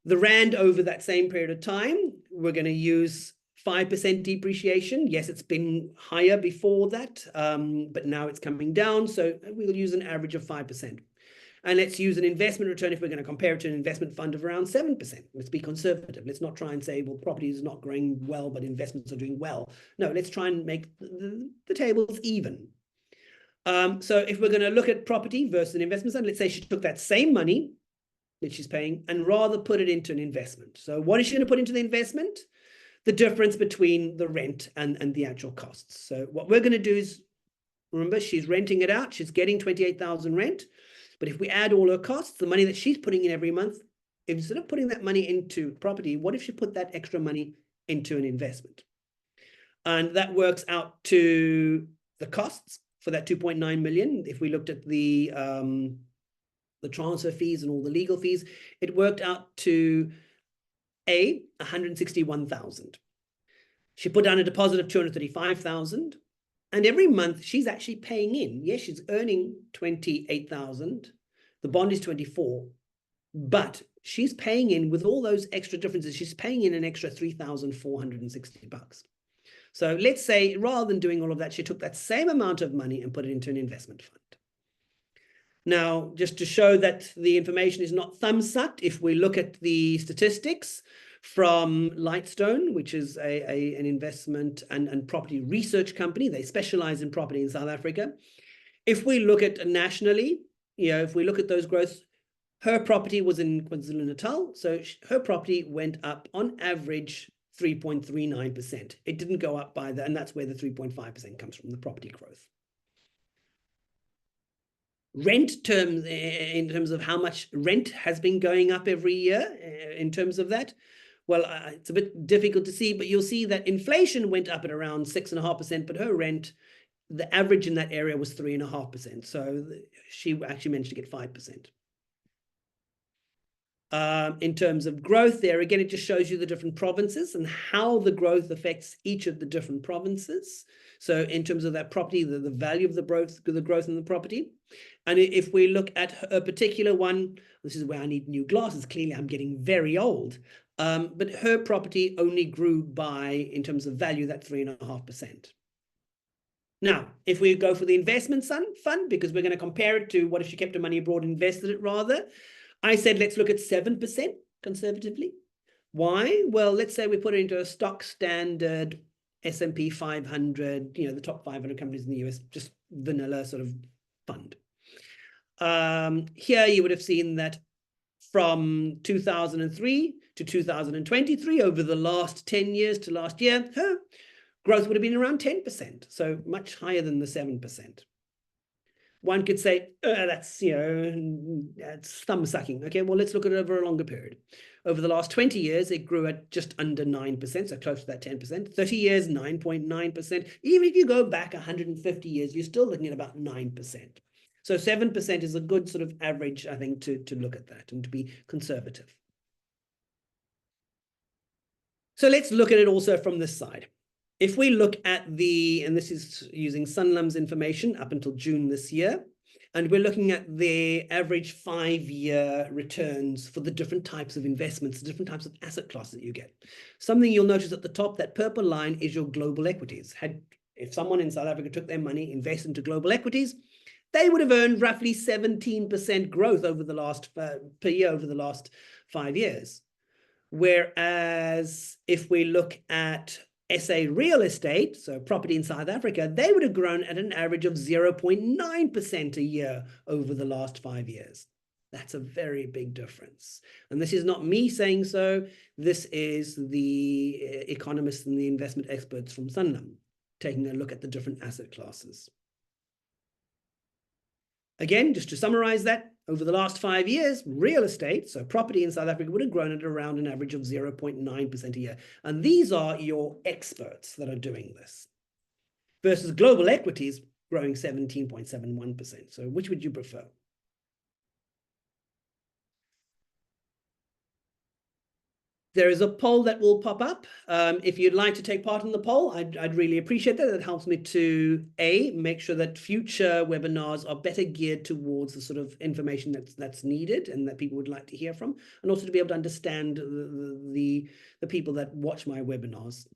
The Rand over that same period of time, we're going to use 5% depreciation. Yes, it's been higher before that, but now it's coming down. So we'll use an average of 5%. And let's use an investment return if we're going to compare it to an investment fund of around 7%. Let's be conservative. Let's not try and say, well, property is not growing well, but investments are doing well. No, let's try and make the tables even. So if we're going to look at property versus an investment fund, let's say she took that same money that she's paying and rather put it into an investment. So what is she going to put into the investment? The difference between the rent and the actual costs. So what we're going to do is, remember, she's renting it out. She's getting 28,000 rent. But if we add all her costs, the money that she's putting in every month, instead of putting that money into property, what if she put that extra money into an investment? And that works out to the costs for that 2.9 million. If we looked at the transfer fees and all the legal fees, it worked out to 161,000. She put down a deposit of 235,000. And every month she's actually paying in. Yes, she's earning 28,000. The bond is 24, but she's paying in with all those extra differences. She's paying in an extra 3,460 bucks. So let's say rather than doing all of that, she took that same amount of money and put it into an investment fund. Now, just to show that the information is not thumb-sucked, if we look at the statistics from Lightstone, which is an investment and property research company. They specialize in property in South Africa. If we look at nationally, if we look at those growths, her property was in KwaZulu-Natal, so her property went up on average 3.39%. It didn't go up by that, and that's where the 3.5% comes from, the property growth. Rent terms, in terms of how much rent has been going up every year, in terms of that, well, it's a bit difficult to see, but you'll see that inflation went up at around 6.5%, but her rent, the average in that area was 3.5%. So she actually managed to get 5%. In terms of growth there, again, it just shows you the different provinces and how the growth affects each of the different provinces. So in terms of that property, the value of the growth in the property. And if we look at a particular one, this is where I need new glasses. Clearly, I'm getting very old. But her property only grew by, in terms of value, that 3.5%. Now, if we go for the investment fund, because we're going to compare it to what if she kept her money abroad and invested it rather, I said, let's look at 7% conservatively. Why? Well, let's say we put it into a stock standard S&P 500, the top 500 companies in the US, just vanilla sort of fund. Here you would have seen that from 2003 to 2023, over the last 10 years to last year, her growth would have been around 10%, so much higher than the 7%. One could say, that's thumb sucking. Okay, well, let's look at it over a longer period. Over the last 20 years, it grew at just under 9%, so close to that 10%. 30 years, 9.9%. Even if you go back 150 years, you're still looking at about 9%. So 7% is a good sort of average, I think, to look at that and to be conservative. So let's look at it also from this side. If we look at and this is using Sanlam's information up until June this year, and we're looking at the average 5-year returns for the different types of investments, the different types of asset classes that you get. Something you'll notice at the top, that purple line is your global equities. If someone in South Africa took their money, invested into global equities, they would have earned roughly 17% growth over the last per year over the last 5 years. Whereas if we look at SA real estate, so property in South Africa, they would have grown at an average of 0.9% a year over the last 5 years. That's a very big difference. And this is not me saying so. This is the economists and the investment experts from Sanlam taking a look at the different asset classes. Again, just to summarize that, over the last 5 years, real estate, so property in South Africa, would have grown at around an average of 0.9% a year. And these are your experts that are doing this. Versus global equities growing 17.71%. So which would you prefer? There is a poll that will pop up. If you'd like to take part in the poll, I'd really appreciate that. It helps me to, make sure that future webinars are better geared towards the sort of information that's needed and that people would like to hear from, and also to be able to understand the people that watch my webinars.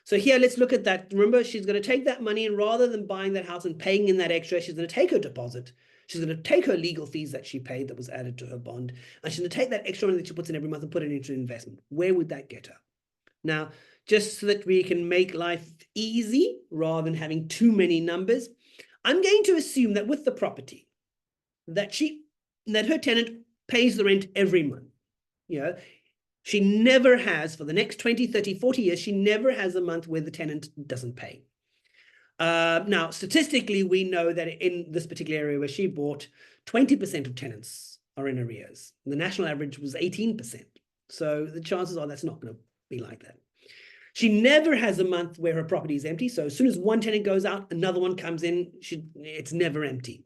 So here, let's look at that. Remember, she's going to take that money, and rather than buying that house and paying in that extra, she's going to take her deposit. She's going to take her legal fees that she paid that was added to her bond, and she's going to take that extra money that she puts in every month and put it into an investment. Where would that get her? Now, just so that we can make life easy rather than having too many numbers, I'm going to assume that with the property, that her tenant pays the rent every month. She never has, for the next 20, 30, 40 years, she never has a month where the tenant doesn't pay. Now, statistically, we know that in this particular area where she bought, 20% of tenants are in arrears. The national average was 18%. So the chances are that's not going to be like that. She never has a month where her property is empty. So as soon as one tenant goes out, another one comes in. It's never empty.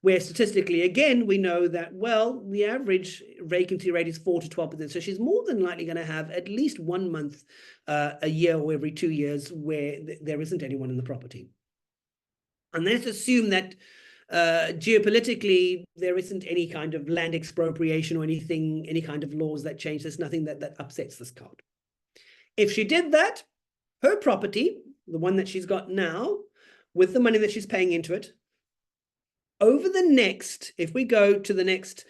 Where statistically, again, we know that, well, the average vacancy rate is 4 to 12%. So she's more than likely going to have at least 1 month a year or every 2 years where there isn't anyone in the property. And let's assume that geopolitically, there isn't any kind of land expropriation or anything, any kind of laws that change. There's nothing that upsets this card. If she did that, her property, the one that she's got now, with the money that she's paying into it, over the next, if we go to the next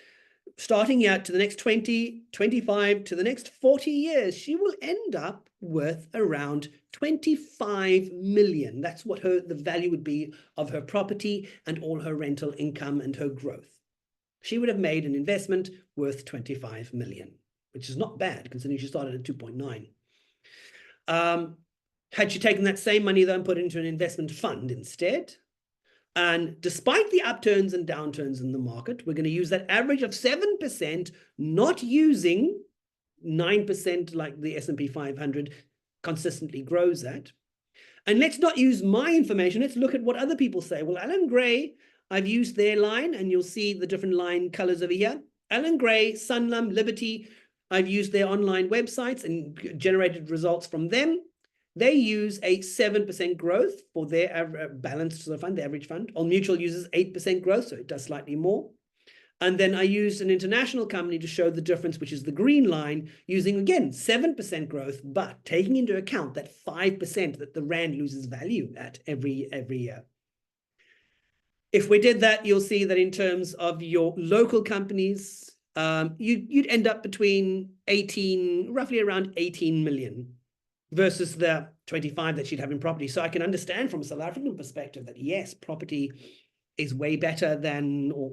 starting out to the next 20, 25, to the next 40 years, she will end up worth around 25 million. That's what the value would be of her property and all her rental income and her growth. She would have made an investment worth 25 million, which is not bad considering she started at 2.9. Had she taken that same money though and put it into an investment fund instead, and despite the upturns and downturns in the market, we're going to use that average of 7%, not using 9% like the S&P 500 consistently grows at. And let's not use my information. Let's look at what other people say. Well, Allan Gray, I've used their line, and you'll see the different line colors over here. Allan Gray, Sanlam, Liberty, I've used their online websites and generated results from them. They use a 7% growth for their balanced sort of fund, the average fund. All Mutual uses 8% growth, so it does slightly more. And then I used an international company to show the difference, which is the green line, using, again, 7% growth, but taking into account that 5% that the Rand loses value at every year. If we did that, you'll see that in terms of your local companies, you'd end up between roughly around 18 million. Versus the 25 that she'd have in property. So I can understand from a South African perspective that yes, property is way better than, or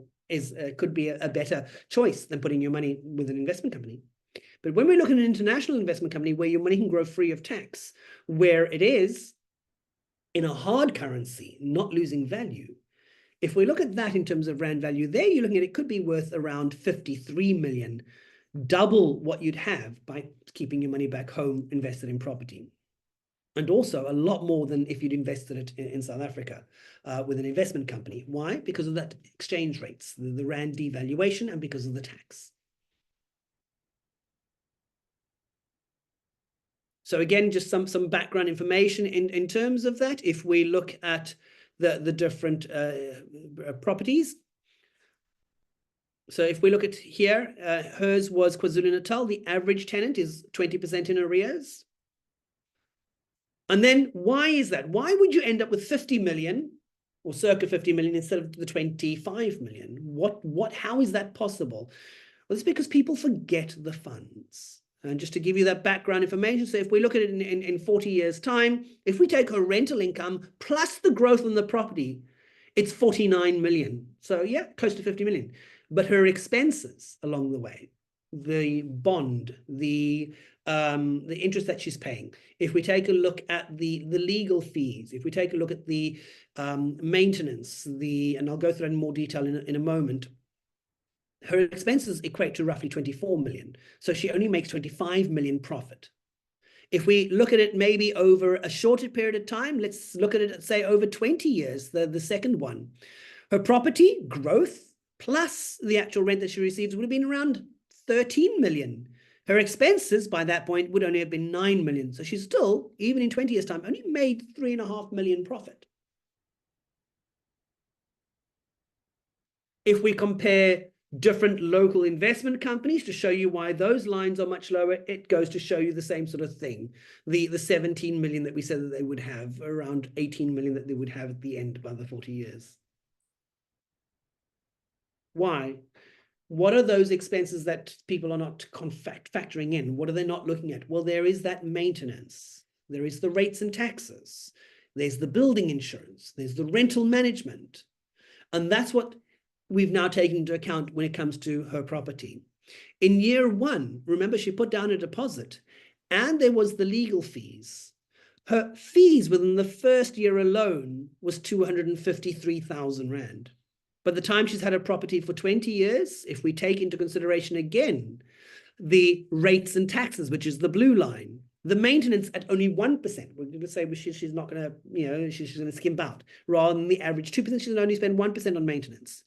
could be a better choice than putting your money with an investment company. But when we look at an international investment company where your money can grow free of tax, where it is in a hard currency, not losing value, if we look at that in terms of Rand value, there you're looking at it could be worth around 53 million. Double what you'd have by keeping your money back home invested in property. And also a lot more than if you'd invested it in South Africa with an investment company. Why? Because of that exchange rates, the Rand devaluation, and because of the tax. So again, just some background information in terms of that. If we look at the different properties, so if we look at here, hers was KwaZulu-Natal. The average tenant is 20% in arrears. And then why is that? Why would you end up with 50 million or circa 50 million instead of the 25 million? How is that possible? Well, it's because people forget the funds. And just to give you that background information, so if we look at it in 40 years' time, if we take her rental income plus the growth on the property, it's 49 million. So yeah, close to 50 million. But her expenses along the way, the bond, the interest that she's paying, if we take a look at the legal fees, if we take a look at the maintenance, and I'll go through that in more detail in a moment, her expenses equate to roughly 24 million. So she only makes 25 million profit. If we look at it maybe over a shorter period of time, let's look at it, say, over 20 years, the second one. Her property growth plus the actual rent that she receives would have been around 13 million. Her expenses by that point would only have been 9 million. So she's still, even in 20 years' time, only made 3.5 million profit. If we compare different local investment companies to show you why those lines are much lower, it goes to show you the same sort of thing. The 17 million that we said that they would have, around 18 million that they would have at the end by the 40 years. Why? What are those expenses that people are not factoring in? What are they not looking at? Well, there is that maintenance. There is the rates and taxes. There's the building insurance. There's the rental management. And that's what we've now taken into account when it comes to her property. In year one, remember, she put down a deposit and there was the legal fees. Her fees within the first year alone was 253,000 Rand. By the time she's had a property for 20 years, if we take into consideration again the rates and taxes, which is the blue line, the maintenance at only 1%, we're going to say she's not going to, she's going to skimp out, rather than the average 2%, she's going to only spend 1% on maintenance.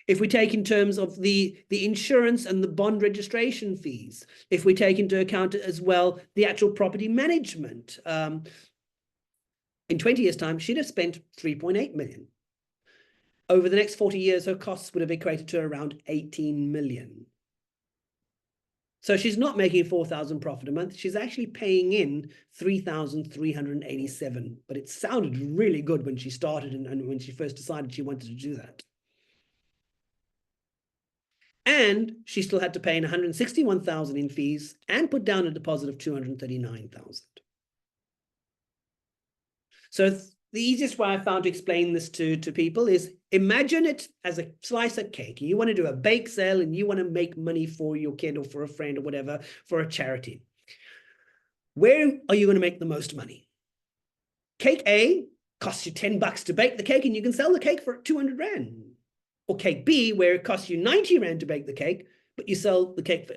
If we take in terms of the insurance and the bond registration fees, if we take into account as well the actual property management, in 20 years' time, she'd have spent 3.8 million. Over the next 40 years, her costs would have equated to around 18 million. So she's not making 4,000 profit a month. She's actually paying in 3,387. But it sounded really good when she started and when she first decided she wanted to do that. And she still had to pay in 161,000 in fees and put down a deposit of 239,000. So the easiest way I found to explain this to people is imagine it as a slice of cake. You want to do a bake sale and you want to make money for your kid or for a friend or whatever, for a charity. Where are you going to make the most money? Cake A costs you $10 to bake the cake and you can sell the cake for 200 Rand. Or cake B, where it costs you 90 Rand to bake the cake, but you sell the cake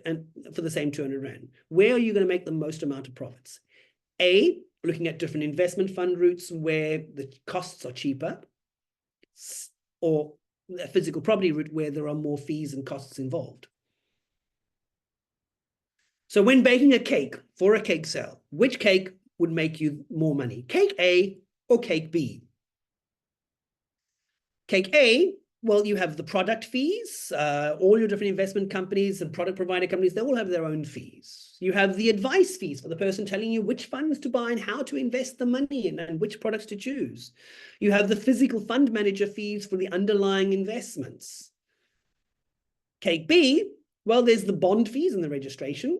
for the same 200 Rand. Where are you going to make the most amount of profits? A, looking at different investment fund routes where the costs are cheaper, or a physical property route where there are more fees and costs involved. So when baking a cake for a cake sale, which cake would make you more money? Cake A or cake B? Cake A, well, you have the product fees, all your different investment companies and product provider companies, they all have their own fees. You have the advice fees for the person telling you which funds to buy and how to invest the money in and which products to choose. You have the physical fund manager fees for the underlying investments. Cake B, well, there's the bond fees and the registration.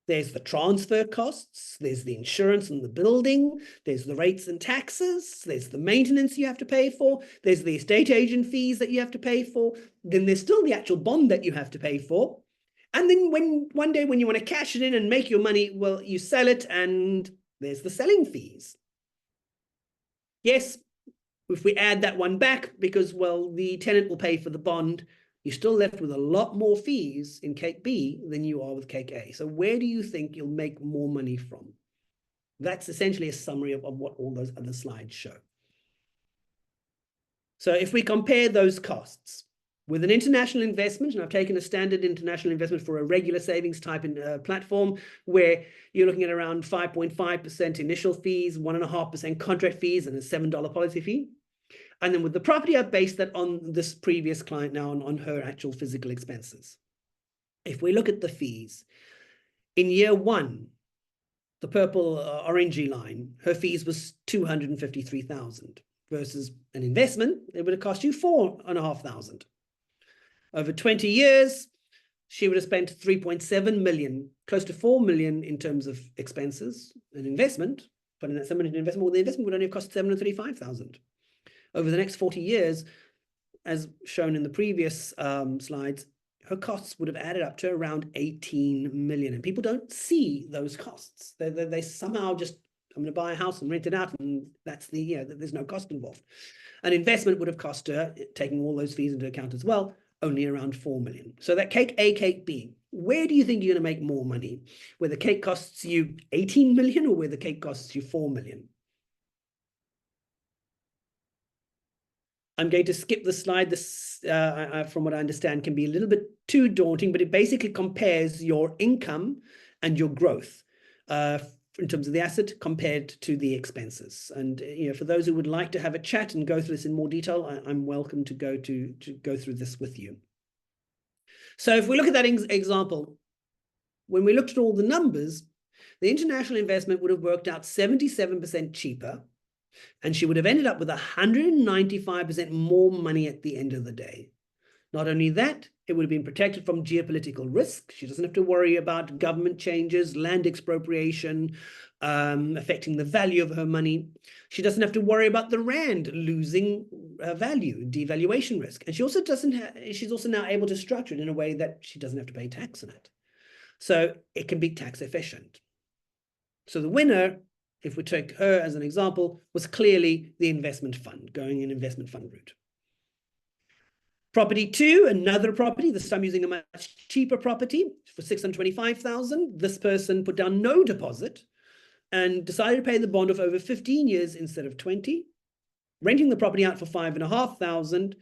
There's the transfer costs, there's the insurance and the building, there's the rates and taxes, there's the maintenance you have to pay for, there's the estate agent fees that you have to pay for, then there's still the actual bond that you have to pay for. And then one day when you want to cash it in and make your money, well, you sell it and there's the selling fees. Yes, if we add that one back because, well, the tenant will pay for the bond, you're still left with a lot more fees in cake B than you are with cake A. So where do you think you'll make more money from? That's essentially a summary of what all those other slides show. So if we compare those costs with an international investment, and I've taken a standard international investment for a regular savings type platform where you're looking at around 5.5% initial fees, 1.5% contract fees, and a $7 policy fee. And then with the property, I've based that on this previous client now on her actual physical expenses. If we look at the fees, in year one, the purple orangey line, her fees was 253,000 versus an investment, it would have cost you 4,500. Over 20 years, she would have spent 3.7 million, close to 4 million in terms of expenses. An investment, putting that someone into investment, well, the investment would only have cost 735,000. Over the next 40 years, as shown in the previous slides, her costs would have added up to around 18 million. And people don't see those costs. They somehow just, I'm going to buy a house and rent it out, and that's there's no cost involved. An investment would have cost her, taking all those fees into account as well, only around 4 million. So that cake A, cake B, where do you think you're going to make more money? Where the cake costs you 18 million or where the cake costs you 4 million? I'm going to skip the slide. This, from what I understand, can be a little bit too daunting, but it basically compares your income and your growth in terms of the asset compared to the expenses. And for those who would like to have a chat and go through this in more detail, I'm welcome to go through this with you. So if we look at that example, when we looked at all the numbers, the international investment would have worked out 77% cheaper, and she would have ended up with 195% more money at the end of the day. Not only that, it would have been protected from geopolitical risk. She doesn't have to worry about government changes, land expropriation, affecting the value of her money. She doesn't have to worry about the Rand losing value, devaluation risk. And she also she's also now able to structure it in a way that she doesn't have to pay tax on it. So it can be tax efficient. So the winner, if we take her as an example, was clearly the investment fund, going an investment fund route. Property two, another property, this time using a much cheaper property for 625,000. This person put down no deposit and decided to pay the bond off over 15 years instead of 20, renting the property out for 5,500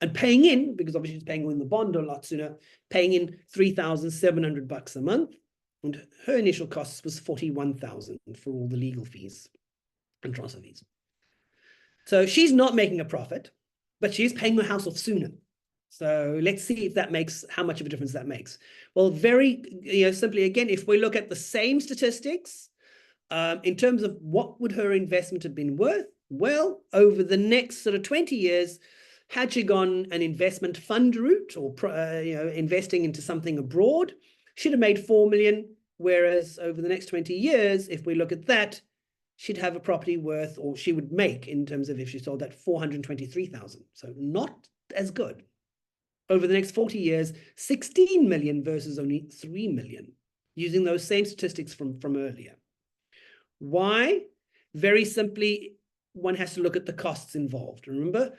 and paying in, because obviously she's paying in the bond a lot sooner, paying in 3,700 bucks a month. And her initial costs was 41,000 for all the legal fees and transfer fees. So she's not making a profit, but she's paying her house off sooner. So let's see if that makes, how much of a difference that makes. Well, very simply, again, if we look at the same statistics, in terms of what would her investment have been worth, well, over the next sort of 20 years, Had she gone an investment fund route or investing into something abroad, she'd have made 4 million. Whereas over the next 20 years, if we look at that, she'd have a property worth, or she would make in terms of if she sold that, 423,000. So not as good. Over the next 40 years, 16 million versus only 3 million, using those same statistics from earlier. Why? Very simply, one has to look at the costs involved. Remember,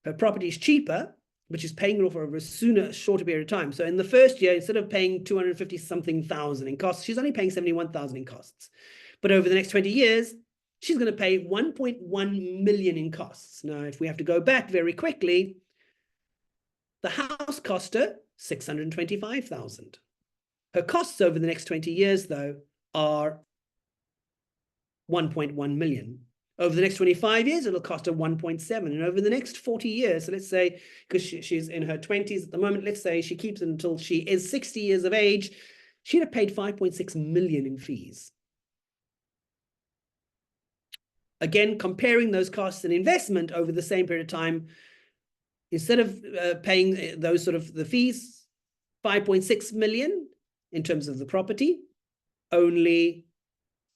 her property is cheaper, but she's paying it off over a shorter period of time. So in the first year, instead of paying 250-something thousand in costs, she's only paying 71,000 in costs. But over the next 20 years, she's going to pay 1.1 million in costs. Now, if we have to go back very quickly, the house cost her 625,000. Her costs over the next 20 years, though, are 1.1 million. Over the next 25 years, it'll cost her 1.7. And over the next 40 years, so let's say, because she's in her 20s at the moment, let's say she keeps it until she is 60 years of age, she'd have paid 5.6 million in fees. Again, comparing those costs and investment over the same period of time, instead of paying those sort of the fees, 5.6 million in terms of the property, only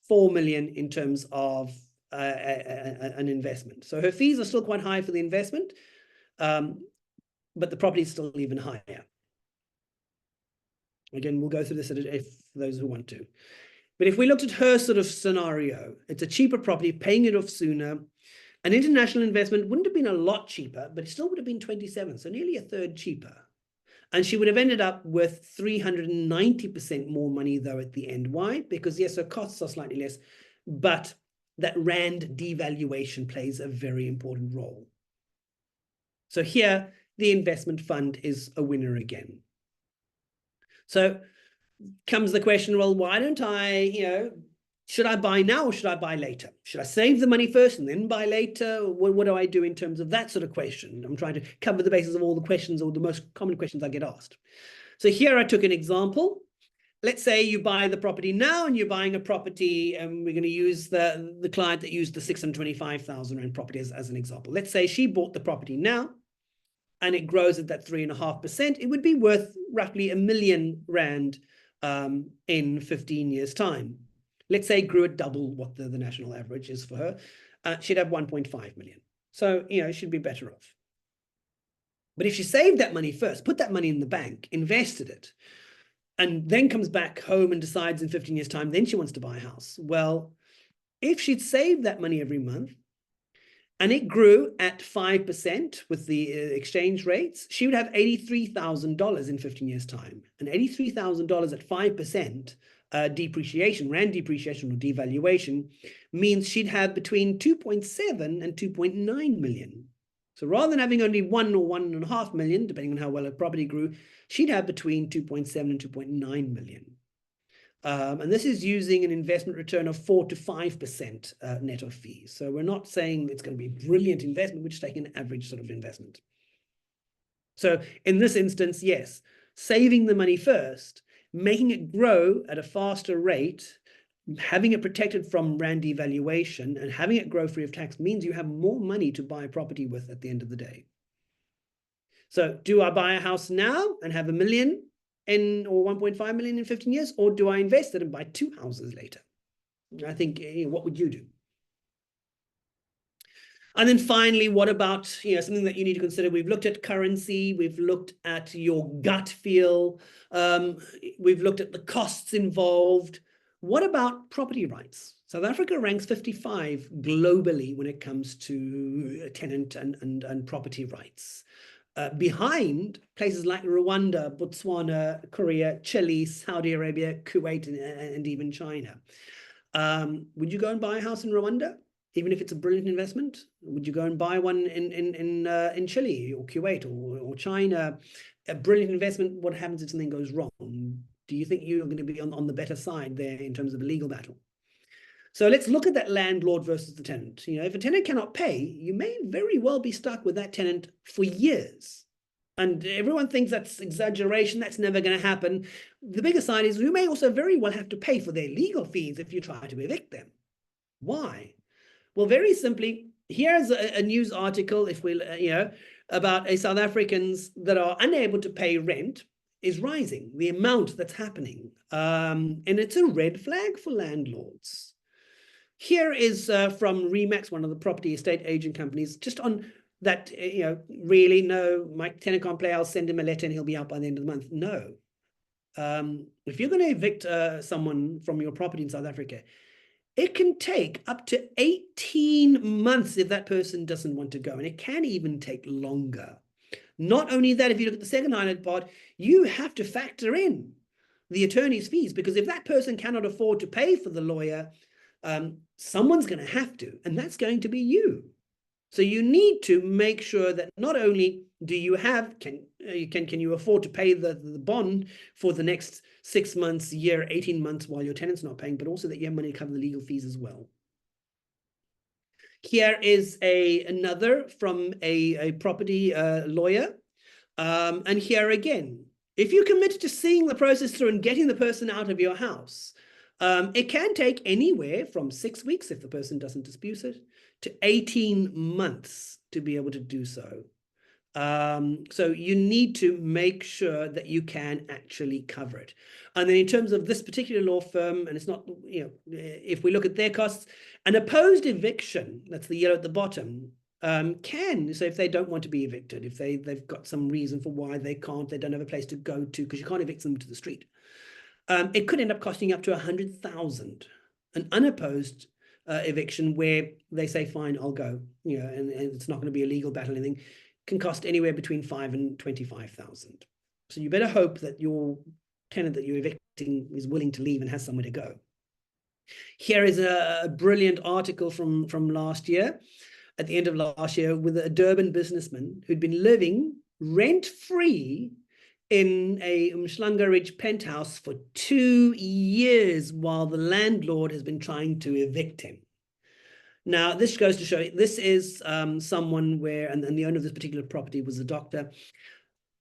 4 million in terms of an investment. So her fees are still quite high for the investment, but the property is still even higher. Again, we'll go through this if those who want to. But if we looked at her sort of scenario, it's a cheaper property, paying it off sooner. An international investment wouldn't have been a lot cheaper, but it still would have been 27, so nearly a third cheaper. And she would have ended up with 390% more money, though, at the end. Why? Because, yes, her costs are slightly less, but that rand devaluation plays a very important role. So here, the investment fund is a winner again. So comes the question, well, why don't I, should I buy now or should I buy later? Should I save the money first and then buy later? What do I do in terms of that sort of question? I'm trying to cover the basis of all the questions or the most common questions I get asked. So here I took an example. Let's say you buy the property now and you're buying a property, and we're going to use the client that used the 625,000 rand property as an example. Let's say she bought the property now and it grows at that 3.5%. It would be worth roughly 1 million rand in 15 years' time. Let's say it grew at double what the national average is for her. She'd have 1.5 million. So, she'd be better off. But if she saved that money first, put that money in the bank, invested it, and then comes back home and decides in 15 years' time, then she wants to buy a house. Well, if she'd saved that money every month and it grew at 5% with the exchange rates, she would have $83,000 in 15 years' time. And $83,000 at 5% depreciation, rand depreciation or devaluation, means she'd have between 2.7 and 2.9 million. So rather than having only 1 or 1.5 million, depending on how well her property grew, she'd have between 2.7 and 2.9 million. And this is using an investment return of 4 to 5% net of fees. So we're not saying it's going to be a brilliant investment, we're just taking an average sort of investment. So in this instance, yes, saving the money first, making it grow at a faster rate, having it protected from rand devaluation, and having it grow free of tax means you have more money to buy a property with at the end of the day. So do I buy a house now and have 1 million or 1.5 million in 15 years, or do I invest it and buy 2 houses later? I think, what would you do? And then finally, what about, something that you need to consider? We've looked at currency, we've looked at your gut feel, we've looked at the costs involved. What about property rights? South Africa ranks 55 globally when it comes to tenant and property rights. Behind places like Rwanda, Botswana, Korea, Chile, Saudi Arabia, Kuwait, and even China. Would you go and buy a house in Rwanda, even if it's a brilliant investment? Would you go and buy one in Chile or Kuwait or China? A brilliant investment. What happens if something goes wrong? Do you think you're going to be on the better side there in terms of a legal battle? So let's look at that landlord versus the tenant. If a tenant cannot pay, you may very well be stuck with that tenant for years. And everyone thinks that's exaggeration. That's never going to happen. The bigger side is you may also very well have to pay for their legal fees if you try to evict them. Why? Well, very simply, here's a news article. If we, about South Africans that are unable to pay rent is rising, the amount that's happening. And it's a red flag for landlords. Here is from Remax, one of the property estate agent companies, just on that, really, no, my tenant can't play, I'll send him a letter and he'll be out by the end of the month. No. If you're going to evict someone from your property in South Africa, it can take up to 18 months if that person doesn't want to go, and it can even take longer. Not only that, if you look at the second highlight part, you have to factor in the attorney's fees, because if that person cannot afford to pay for the lawyer, someone's going to have to, and that's going to be you. So you need to make sure that not only do you have, can you afford to pay the bond for the next 6 months, year, 18 months while your tenant's not paying, but also that you have money to cover the legal fees as well. Here is another from a property lawyer. And here again, if you commit to seeing the process through and getting the person out of your house, it can take anywhere from 6 weeks, if the person doesn't dispute it, to 18 months to be able to do so. So you need to make sure that you can actually cover it. And then in terms of this particular law firm, and it's not, if we look at their costs, an opposed eviction, that's the yellow at the bottom, can, so if they don't want to be evicted, if they've got some reason for why they can't, they don't have a place to go to, because you can't evict them to the street, it could end up costing up to 100,000. An unopposed eviction where they say, fine, I'll go, and it's not going to be a legal battle or anything, can cost anywhere between 5,000 and 25,000. So you better hope that your tenant that you're evicting is willing to leave and has somewhere to go. Here is a brilliant article from last year, at the end of last year, with a Durban businessman who'd been living rent-free in a Umhlanga Ridge penthouse for 2 years while the landlord has been trying to evict him. Now, this goes to show you, this is someone where, and the owner of this particular property was a doctor,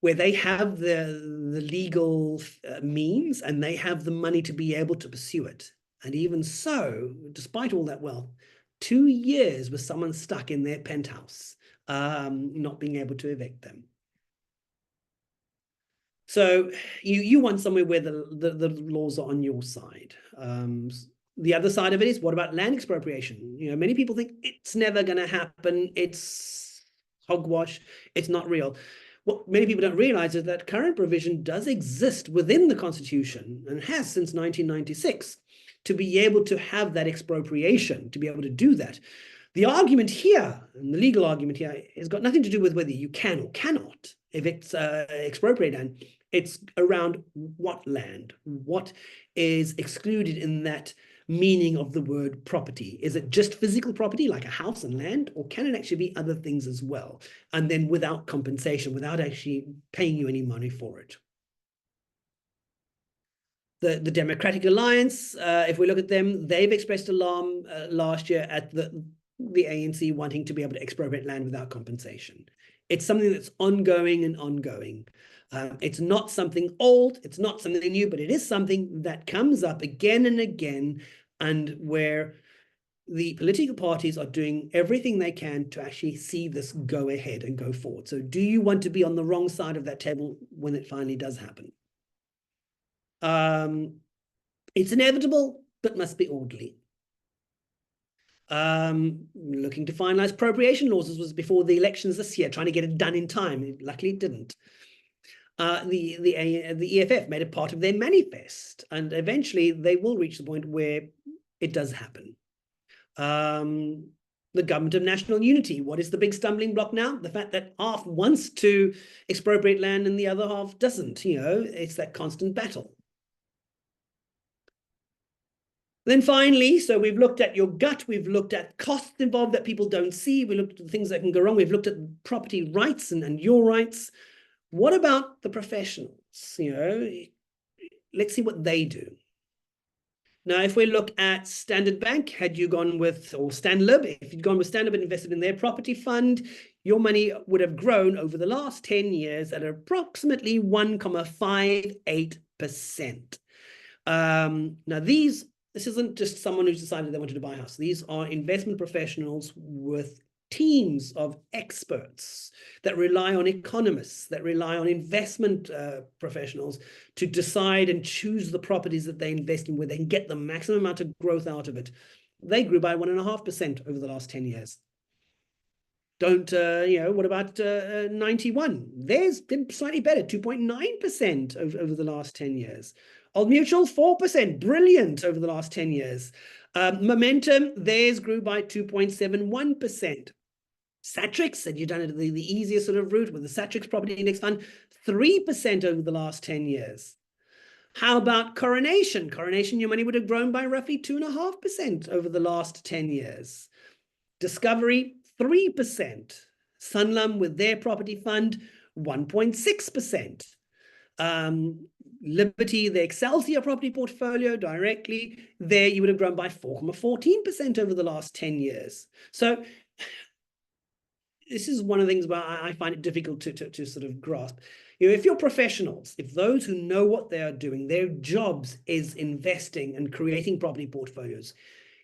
where they have the legal means and they have the money to be able to pursue it. And even so, despite all that wealth, 2 years with someone stuck in their penthouse, not being able to evict them. So you want somewhere where the laws are on your side. The other side of it is, what about land expropriation? Many people think it's never going to happen. It's hogwash. It's not real. What many people don't realize is that current provision does exist within the Constitution and has since 1996 to be able to have that expropriation, to be able to do that. The argument here, and the legal argument here, has got nothing to do with whether you can or cannot evict, expropriate land. It's around what land, what is excluded in that meaning of the word property. Is it just physical property like a house and land, or can it actually be other things as well? And then without compensation, without actually paying you any money for it. The Democratic Alliance, if we look at them, they've expressed alarm last year at the ANC wanting to be able to expropriate land without compensation. It's something that's ongoing and ongoing. It's not something old, it's not something new, but it is something that comes up again and again, and where the political parties are doing everything they can to actually see this go ahead and go forward. So do you want to be on the wrong side of that table when it finally does happen? It's inevitable, but must be orderly. Looking to finalize appropriation laws. This was before the elections this year, trying to get it done in time. Luckily, it didn't. The EFF made it part of their manifest, and eventually they will reach the point where it does happen. The Government of National Unity. What is the big stumbling block now? The fact that half wants to expropriate land and the other half doesn't. It's that constant battle. Then finally, so we've looked at your gut, we've looked at costs involved that people don't see, we looked at the things that can go wrong, we've looked at property rights and your rights. What about the professionals? Let's see what they do. Now, if we look at Standard Bank, had you gone with, or Stanlib, if you'd gone with Stanlib and invested in their property fund, your money would have grown over the last 10 years at approximately 1.58%. Now, this isn't just someone who's decided they wanted to buy a house. These are investment professionals with teams of experts that rely on economists, that rely on investment professionals to decide and choose the properties that they invest in where they can get the maximum amount of growth out of it. They grew by 1.5% over the last 10 years. What about 91? Theirs did slightly better, 2.9% over the last 10 years. Old Mutual, 4%, brilliant over the last 10 years. Momentum, theirs grew by 2.71%. Satrix, and you've done it the easiest sort of route with the Satrix Property Index Fund, 3% over the last 10 years. How about Coronation? Coronation, your money would have grown by roughly 2.5% over the last 10 years. Discovery, 3%. Sanlam with their property fund, 1.6%. Liberty, the Excelsior property portfolio directly, there you would have grown by 4.14% over the last 10 years. So this is one of the things where I find it difficult to sort of grasp. If you're professionals, if those who know what they are doing, their jobs is investing and creating property portfolios,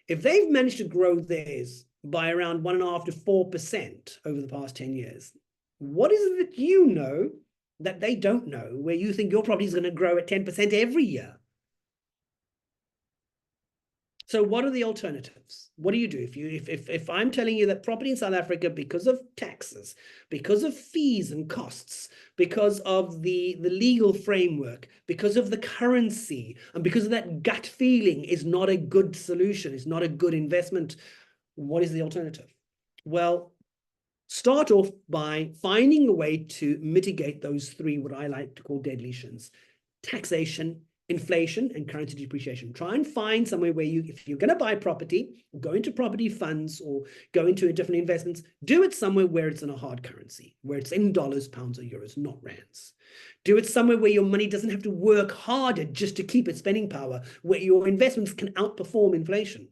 if they've managed to grow theirs by around 1.5 to 4% over the past 10 years, what is it that you know that they don't know, where you think your property is going to grow at 10% every year? So what are the alternatives? What do you do if I'm telling you that property in South Africa, because of taxes, because of fees and costs, because of the legal framework, because of the currency, and because of that gut feeling, is not a good solution, is not a good investment? What is the alternative? Well, start off by finding a way to mitigate those three, what I like to call deadly shins: taxation, inflation, and currency depreciation. Try and find somewhere where if you're going to buy property, go into property funds or go into different investments, do it somewhere where it's in a hard currency, where it's in dollars, pounds, or euros, not rands. Do it somewhere where your money doesn't have to work harder just to keep its spending power, where your investments can outperform inflation.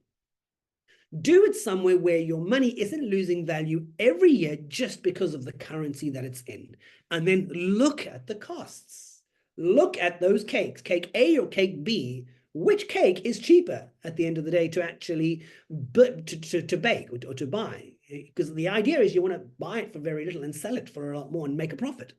Do it somewhere where your money isn't losing value every year just because of the currency that it's in. And then look at the costs. Look at those cakes, cake A or cake B. Which cake is cheaper at the end of the day to actually to bake or to buy? Because the idea is you want to buy it for very little and sell it for a lot more and make a profit.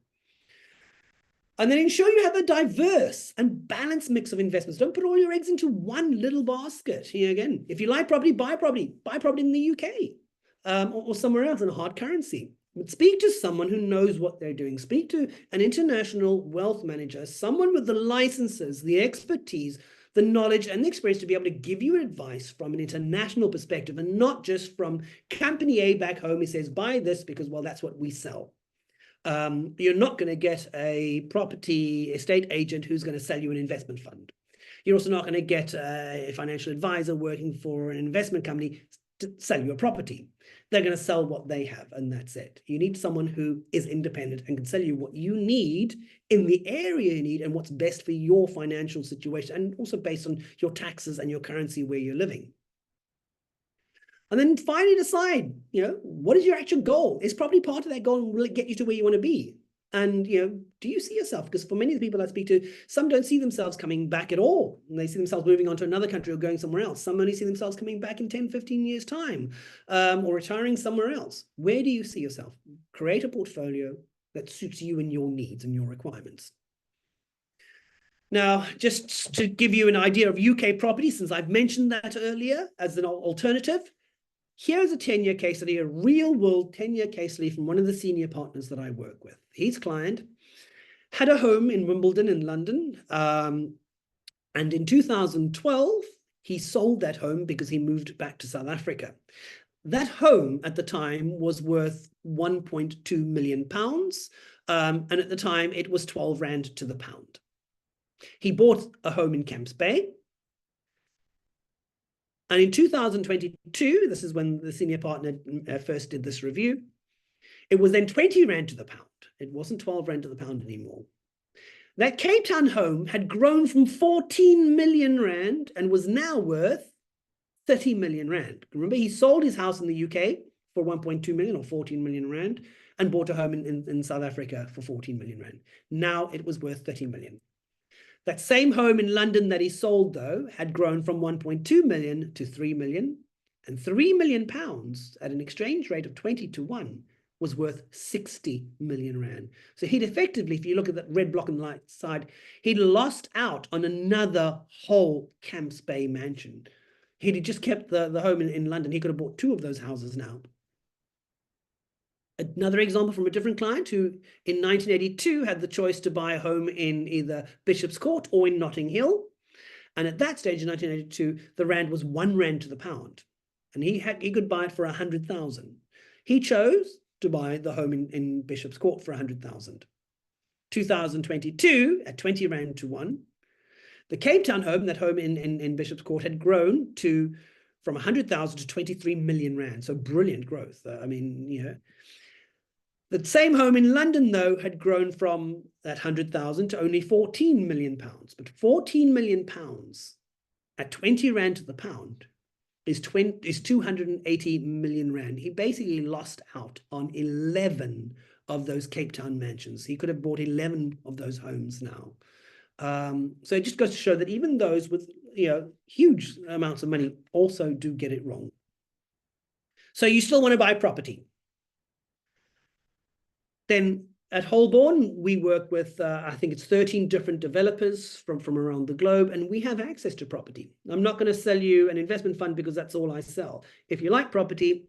And then ensure you have a diverse and balanced mix of investments. Don't put all your eggs into one little basket. Here again, if you like property, buy property. Buy property in the UK or somewhere else in a hard currency. But speak to someone who knows what they're doing. Speak to an international wealth manager, someone with the licenses, the expertise, the knowledge and the experience to be able to give you advice from an international perspective and not just from company A back home who says, buy this because, well, that's what we sell. You're not going to get a property estate agent who's going to sell you an investment fund. You're also not going to get a financial advisor working for an investment company to sell you a property. They're going to sell what they have, and that's it. You need someone who is independent and can sell you what you need in the area you need and what's best for your financial situation, and also based on your taxes and your currency where you're living. And then finally decide, what is your actual goal? Is property part of that goal and will it get you to where you want to be? And, do you see yourself? Because for many of the people I speak to, some don't see themselves coming back at all. And they see themselves moving on to another country or going somewhere else. Some only see themselves coming back in 10, 15 years' time or retiring somewhere else. Where do you see yourself? Create a portfolio that suits you and your needs and your requirements. Now, just to give you an idea of UK property, since I've mentioned that earlier as an alternative, here's a 10-year case study, a real-world 10-year case study from one of the senior partners that I work with. His client had a home in Wimbledon in London, and in 2012, he sold that home because he moved back to South Africa. That home at the time was worth £1.2 million, and at the time, it was 12 Rand to the pound. He bought a home in Camps Bay. And in 2022, this is when the senior partner first did this review, it was then 20 Rand to the pound. It wasn't 12 Rand to the pound anymore. That Cape Town home had grown from 14 million Rand and was now worth 30 million Rand. Remember, he sold his house in the UK for 1.2 million or 14 million Rand and bought a home in South Africa for 14 million Rand. Now it was worth 30 million. That same home in London that he sold, though, had grown from 1.2 million to 3 million, And £3 million at an exchange rate of 20-1 was worth 60 million rand. So he'd effectively, if you look at that red block on the right side, he'd lost out on another whole Camps Bay mansion. He'd just kept the home in London. He could have bought 2 of those houses now. Another example from a different client who in 1982 had the choice to buy a home in either Bishop's Court or in Notting Hill. And at that stage in 1982, the rand was 1 rand to the pound. And he could buy it for 100,000. He chose to buy the home in Bishop's Court for 100,000. 2022 at 20 rand to 1. The Cape Town home, that home in Bishop's Court, had grown from 100,000 to 23 million rand. So brilliant growth. I mean, you know. The same home in London, though, had grown from that 100,000 to only 14 million pounds. But 14 million pounds at 20 rand to the pound is 280 million rand. He basically lost out on 11 of those Cape Town mansions. He could have bought 11 of those homes now. So it just goes to show that even those with, you know, huge amounts of money also do get it wrong. So you still want to buy property. Then at Holborn, we work with, I think it's 13 different developers from around the globe, and we have access to property. I'm not going to sell you an investment fund because that's all I sell. If you like property,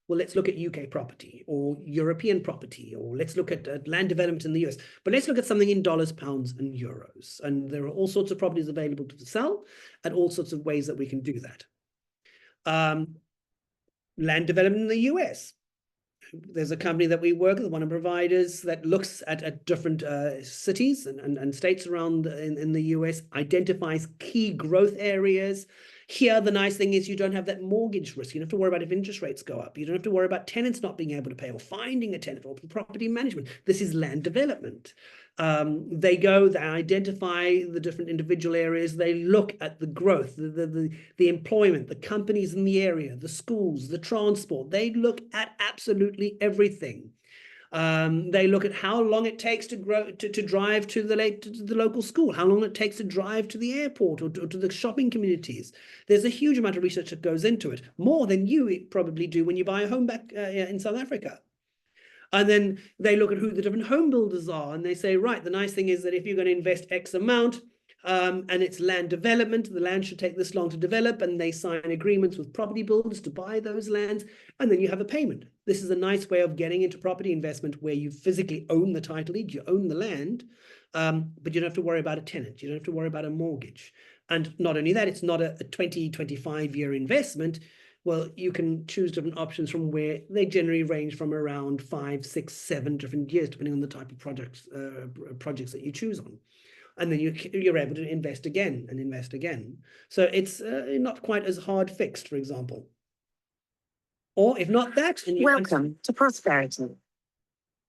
well, let's look at UK property or European property, or let's look at land development in the US. But let's look at something in dollars, pounds, and euros. And there are all sorts of properties available to sell and all sorts of ways that we can do that. Land development in the US. There's a company that we work with, one of the providers, that looks at different cities and states around in the US, identifies key growth areas. Here, the nice thing is you don't have that mortgage risk. You don't have to worry about if interest rates go up. You don't have to worry about tenants not being able to pay or finding a tenant or property management. This is land development. They identify the different individual areas. They look at the growth, the employment, the companies in the area, the schools, the transport. They look at absolutely everything. They look at how long it takes to drive to the local school, how long it takes to drive to the airport or to the shopping communities. There's a huge amount of research that goes into it, more than you probably do when you buy a home back in South Africa. And then they look at who the different home builders are, and they say, right, the nice thing is that if you're going to invest X amount, and it's land development, the land should take this long to develop, and they sign agreements with property builders to buy those lands, and then you have a payment. This is a nice way of getting into property investment where you physically own the title deed, you own the land, but you don't have to worry about a tenant, you don't have to worry about a mortgage. And not only that, it's not a 20, 25-year investment. Well, you can choose different options from where they generally range from around 5, 6, 7 different years, depending on the type of projects that you choose on. And then you're able to invest again and invest again. So it's not quite as hard fixed, for example. Or if not that... Welcome to Prosperity.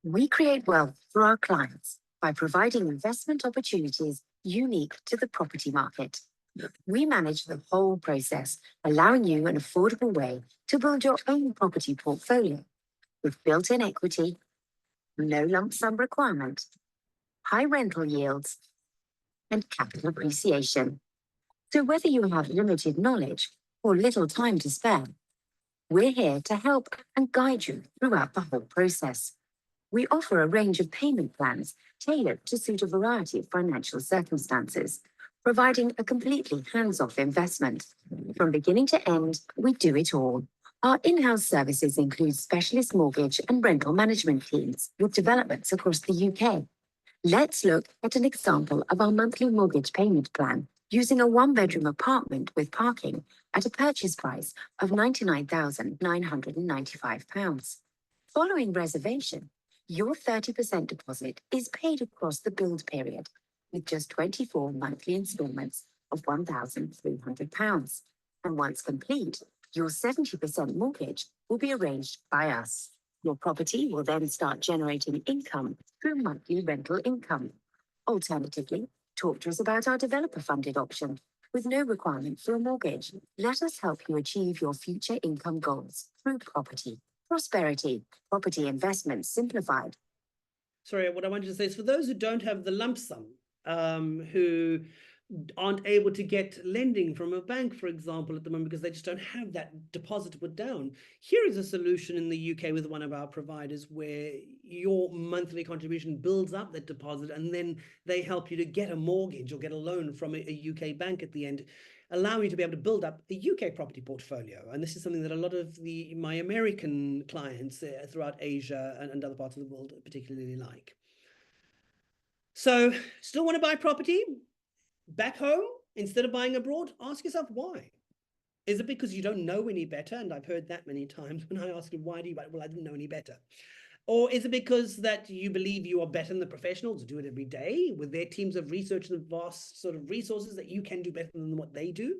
We create wealth for our clients by providing investment opportunities unique to the property market. We manage the whole process, allowing you an affordable way to build your own property portfolio with built-in equity, no lump sum requirement, high rental yields, and capital appreciation. So whether you have limited knowledge or little time to spare, we're here to help and guide you throughout the whole process. We offer a range of payment plans tailored to suit a variety of financial circumstances, providing a completely hands-off investment. From beginning to end, we do it all. Our in-house services include specialist mortgage and rental management teams with developments across the UK. Let's look at an example of our monthly mortgage payment plan using a one-bedroom apartment with parking at a purchase price of £99,995. Following reservation, your 30% deposit is paid across the build period, with just 24 monthly instalments of £1,300. And once complete, your 70% mortgage will be arranged by us. Your property will then start generating income through monthly rental income. Alternatively, talk to us about our developer-funded option with no requirement for a mortgage. Let us help you achieve your future income goals through property. Prosperity, property investments simplified. Sorry, what I wanted to say is for those who don't have the lump sum, who aren't able to get lending from a bank, for example, at the moment, because they just don't have that deposit to put down. Here is a solution in the UK with one of our providers where your monthly contribution builds up that deposit, and then they help you to get a mortgage or get a loan from a UK bank at the end, allowing you to be able to build up a UK property portfolio. And this is something that a lot of my American clients throughout Asia and other parts of the world particularly like. So still want to buy property back home instead of buying abroad? Ask yourself why. Is it because you don't know any better? And I've heard that many times when I ask them, why do you buy? Well, I didn't know any better. Or is it because that you believe you are better than the professionals who do it every day with their teams of research and vast sort of resources that you can do better than what they do?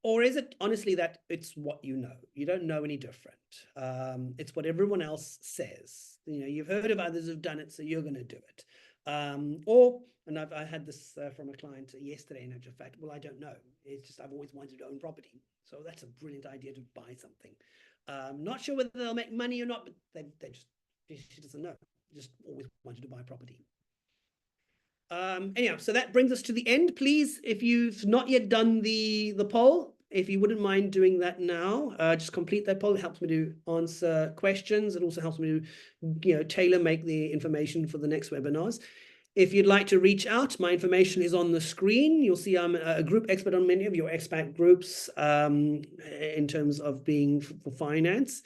Or is it honestly that it's what you know? You don't know any different. It's what everyone else says. You know, you've heard of others who've done it, so you're going to do it. And I had this from a client yesterday, in actual fact. Well, I don't know. It's just I've always wanted to own property. So that's a brilliant idea to buy something. Not sure whether they'll make money or not, but she doesn't know. Just always wanted to buy property. Anyhow, so that brings us to the end. Please, if you've not yet done the poll, if you wouldn't mind doing that now, just complete that poll. It helps me to answer questions. It also helps me to, tailor make the information for the next webinars. If you'd like to reach out, my information is on the screen. You'll see I'm a group expert on many of your expat groups in terms of being for finance.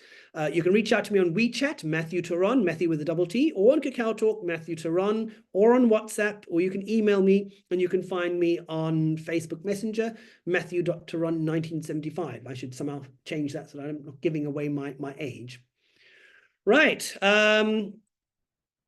You can reach out to me on WeChat, Matthew Turon, Matthew with a double T, or on Kakao Talk, Matthew Turon, or on WhatsApp, or you can email me, and you can find me on Facebook Messenger, Matthew.Turon1975. I should somehow change that so that I'm not giving away my age. Right.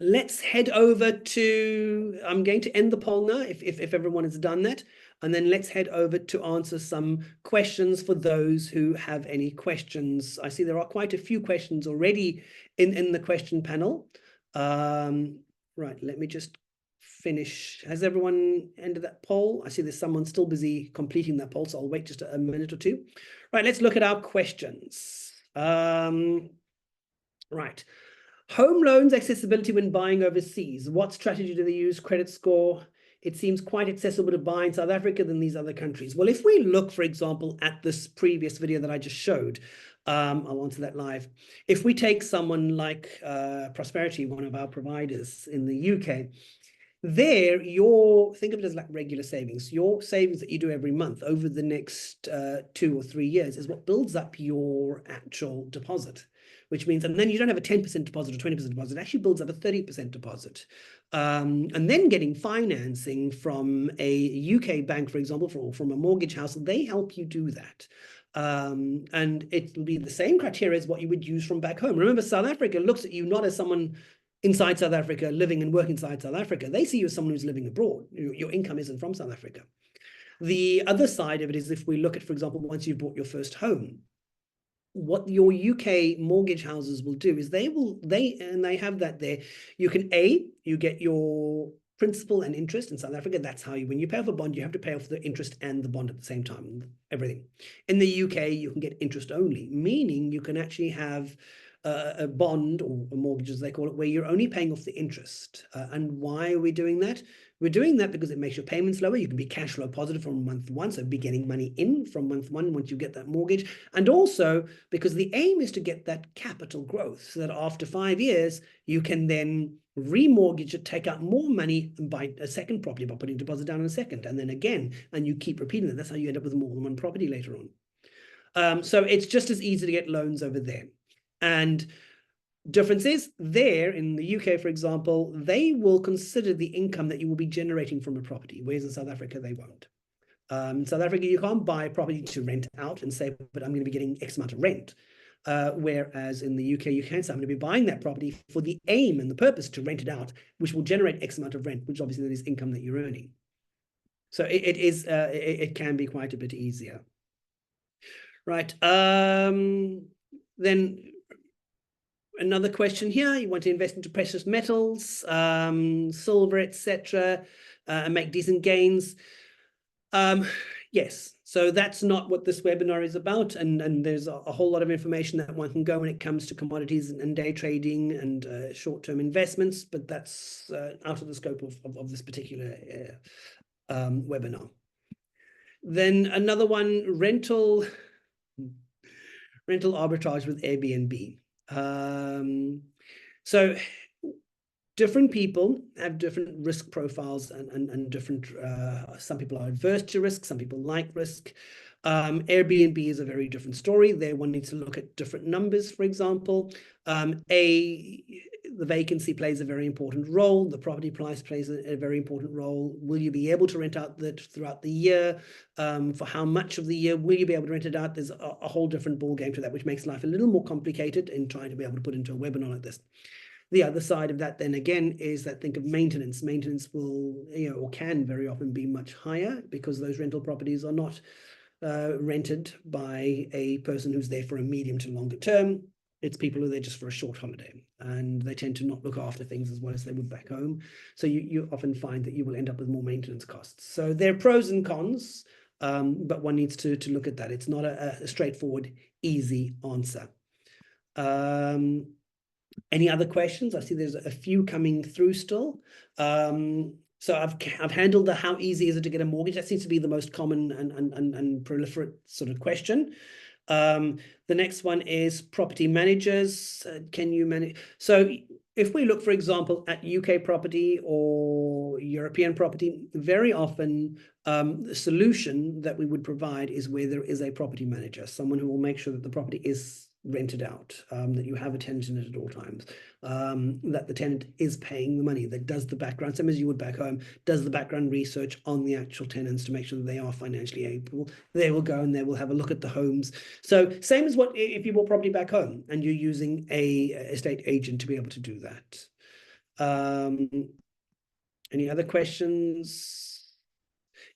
Let's head over to, I'm going to end the poll now if everyone has done that. And then let's head over to answer some questions for those who have any questions. I see there are quite a few questions already in the question panel. Right, let me just finish. Has everyone ended that poll? I see there's someone still busy completing that poll, so I'll wait just a minute or two. Right, let's look at our questions. Right. Home loans accessibility when buying overseas. What strategy do they use? Credit score. It seems quite accessible to buy in South Africa than these other countries. Well, if we look, for example, at this previous video that I just showed, I'll answer that live. If we take someone like Prosperity, one of our providers in the UK, there, think of it as like regular savings. Your savings that you do every month over the next 2 or 3 years is what builds up your actual deposit, which means, and then you don't have a 10% deposit or 20% deposit, it actually builds up a 30% deposit. And then getting financing from a UK bank, for example, from a mortgage house, they help you do that. And it will be the same criteria as what you would use from back home. Remember, South Africa looks at you not as someone inside South Africa, living and working inside South Africa. They see you as someone who's living abroad. Your income isn't from South Africa. The other side of it is if we look at, for example, once you've bought your first home, what your UK mortgage houses will do is they have that there. You can you get your principal and interest in South Africa. That's how when you pay off a bond, you have to pay off the interest and the bond at the same time, everything. In the UK, you can get interest only, meaning you can actually have a bond or a mortgage, as they call it, where you're only paying off the interest. And why are we doing that? We're doing that because it makes your payments lower. You can be cash flow positive from month one, so be getting money in from month one once you get that mortgage. And also because the aim is to get that capital growth so that after 5 years, you can then remortgage it, take out more money and buy a second property by putting deposit down in a second. And then again, and you keep repeating that. That's how you end up with more than one property later on. So it's just as easy to get loans over there. And difference is there in the UK, for example, they will consider the income that you will be generating from a property, whereas in South Africa, they won't. In South Africa, you can't buy a property to rent out and say, but I'm going to be getting X amount of rent. Whereas in the UK, you can say, I'm going to be buying that property for the aim and the purpose to rent it out, which will generate X amount of rent, which obviously is income that you're earning. So it can be quite a bit easier. Right. Then another question here, you want to invest into precious metals, silver, etc., and make decent gains. Yes, so that's not what this webinar is about, and there's a whole lot of information that one can go when it comes to commodities and day trading and short-term investments, but that's out of the scope of this particular webinar. Then another one, rental arbitrage with Airbnb. So different people have different risk profiles and different, some people are adverse to risk, some people like risk. Airbnb is a very different story. There one needs to look at different numbers, for example. The vacancy plays a very important role. The property price plays a very important role. Will you be able to rent out that throughout the year? For how much of the year will you be able to rent it out? There's a whole different ball game to that, which makes life a little more complicated in trying to be able to put into a webinar like this. The other side of that then again is that think of maintenance. Maintenance will, or can very often be much higher because those rental properties are not rented by a person who's there for a medium to longer term. It's people who are there just for a short holiday, and they tend to not look after things as well as they would back home. So you often find that you will end up with more maintenance costs. So there are pros and cons, but one needs to look at that. It's not a straightforward, easy answer. Any other questions? I see there's a few coming through still. So I've handled the how easy is it to get a mortgage. That seems to be the most common and proliferate sort of question. The next one is property managers. Can you manage? So if we look, for example, at UK property or European property, very often the solution that we would provide is where there is a property manager, someone who will make sure that the property is rented out, that you have a tenant in it at all times, that the tenant is paying the money, that does the background, same as you would back home, does the background research on the actual tenants to make sure that they are financially able. They will go and they will have a look at the homes. So same as what if you bought property back home and you're using a estate agent to be able to do that. Any other questions?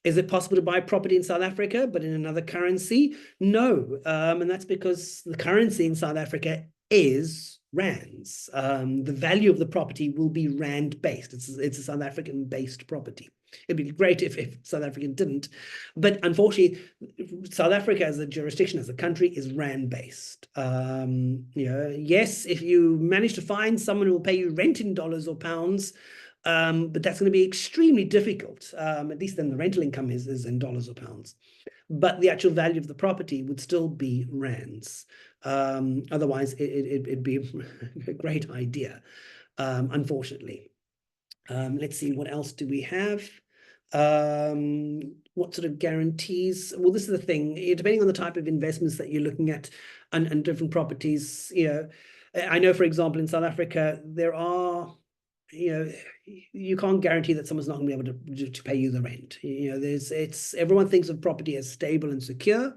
Is it possible to buy property in South Africa, but in another currency? No, and that's because the currency in South Africa is rands. The value of the property will be rand based. It's a South African based property. It'd be great if South Africa didn't, but unfortunately, South Africa as a jurisdiction, as a country, is rand based. Yes, if you manage to find someone who will pay you rent in dollars or pounds, but that's going to be extremely difficult. At least then the rental income is in dollars or pounds. But the actual value of the property would still be rands. Otherwise, it'd be a great idea, unfortunately. Let's see, what else do we have? What sort of guarantees? Well, this is the thing, depending on the type of investments that you're looking at and different properties, I know, for example, in South Africa, there are, you can't guarantee that someone's not going to be able to pay you the rent. Everyone thinks of property as stable and secure,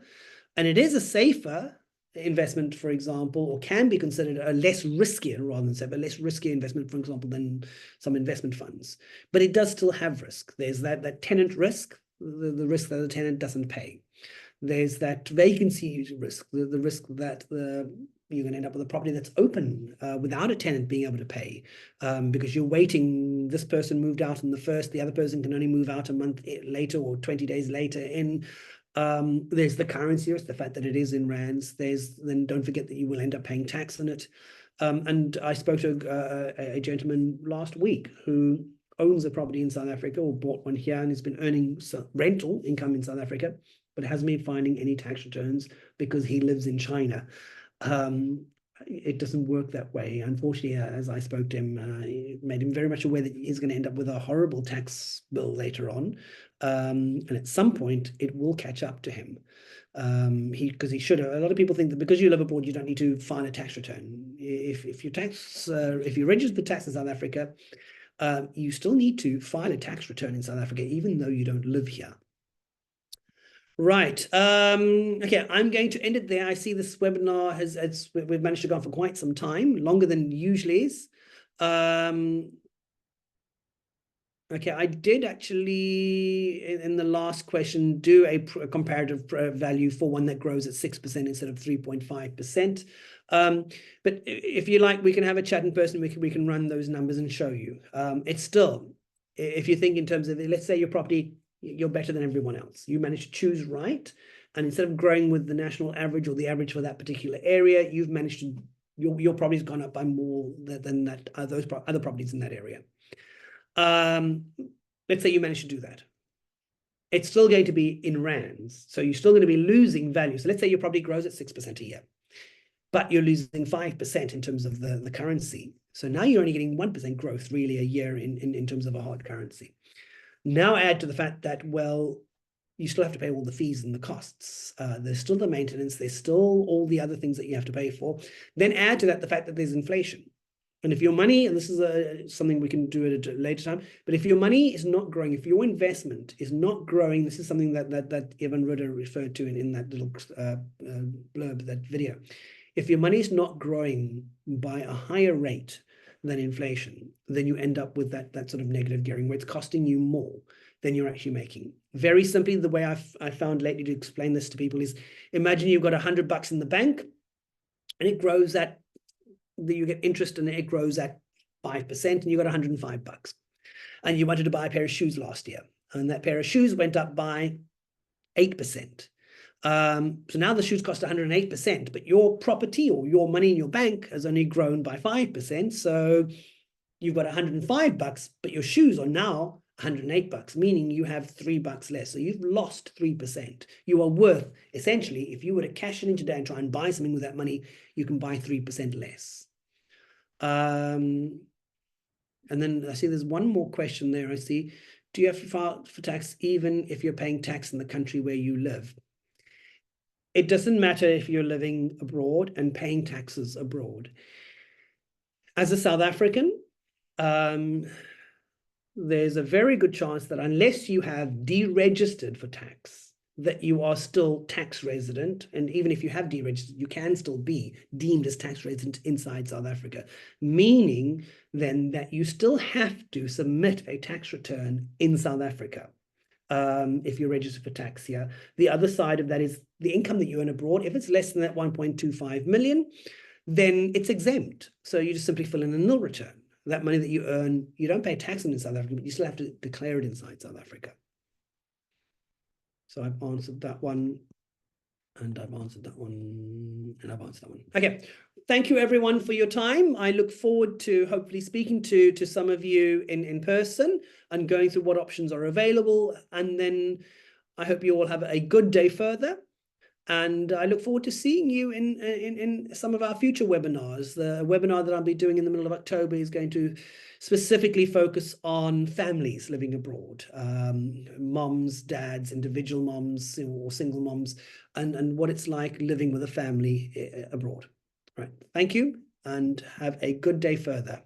and it is a safer investment, for example, or can be considered a less riskier rather than safe, a less risky investment, for example, than some investment funds. But it does still have risk. There's that tenant risk, the risk that the tenant doesn't pay. There's that vacancy risk, the risk that you're going to end up with a property that's open without a tenant being able to pay, because you're waiting. This person moved out on the 1st, the other person can only move out a month later or 20 days later in. There's the currency risk, the fact that it is in rands. Then don't forget that you will end up paying tax on it. And I spoke to a gentleman last week who owns a property in South Africa, or bought one here, and has been earning rental income in South Africa, but hasn't been finding any tax returns because he lives in China. It doesn't work that way. Unfortunately, as I spoke to him, it made him very much aware that he's going to end up with a horrible tax bill later on. And at some point, it will catch up to him. Because he should have. A lot of people think that because you live abroad, you don't need to file a tax return. If you register the tax in South Africa, you still need to file a tax return in South Africa, even though you don't live here. Right. Okay, I'm going to end it there. I see this webinar we've managed to go on for quite some time, longer than usually is. Okay, I did actually, in the last question, do a comparative value for one that grows at 6% instead of 3.5%. But if you like, we can have a chat in person. We can run those numbers and show you. It's still, if you think in terms of, let's say your property, you're better than everyone else. You managed to choose right. And instead of growing with the national average or the average for that particular area, you've managed to, your property's gone up by more than that, those other properties in that area. Let's say you managed to do that. it's still going to be in rands. So you're still going to be losing value. So let's say your property grows at 6% a year, but you're losing 5% in terms of the currency. So now you're only getting 1% growth really a year in terms of a hard currency. Now add to the fact that, well, you still have to pay all the fees and the costs. There's still the maintenance. There's still all the other things that you have to pay for. Then add to that the fact that there's inflation. And if your money, and this is something we can do at a later time, but if your money is not growing, if your investment is not growing, this is something that Evan Rudder referred to in that little blurb, that video. If your money is not growing by a higher rate than inflation, then you end up with that sort of negative gearing where it's costing you more than you're actually making. Very simply, the way I found lately to explain this to people is, imagine you've got $100 in the bank and it grows at, you get interest and it grows at 5% and you got $105. And you wanted to buy a pair of shoes last year and that pair of shoes went up by 8%. So now the shoes cost 108%, but your property or your money in your bank has only grown by 5%. So you've got $105, but your shoes are now $108, meaning you have $3 less. So you've lost 3%. You are worth, essentially, if you were to cash it in today and try and buy something with that money, you can buy 3% less. And then I see there's one more question there. I see, do you have to file for tax even if you're paying tax in the country where you live? It doesn't matter if you're living abroad and paying taxes abroad. As a South African, there's a very good chance that unless you have deregistered for tax, that you are still tax resident. And even if you have deregistered, you can still be deemed as tax resident inside South Africa, meaning then that you still have to submit a tax return in South Africa. If you're registered for tax here. The other side of that is the income that you earn abroad. If it's less than that 1.25 million, then it's exempt. So you just simply fill in a nil return. That money that you earn, you don't pay tax on in South Africa, but you still have to declare it inside South Africa. So I've answered that one, and I've answered that one, and I've answered that one. Okay, thank you everyone for your time. I look forward to hopefully speaking to some of you in person and going through what options are available. And then I hope you all have a good day further. And I look forward to seeing you in some of our future webinars. The webinar that I'll be doing in the middle of October is going to specifically focus on families living abroad, moms, dads, individual moms or single moms, and what it's like living with a family abroad. Right. Thank you and have a good day further.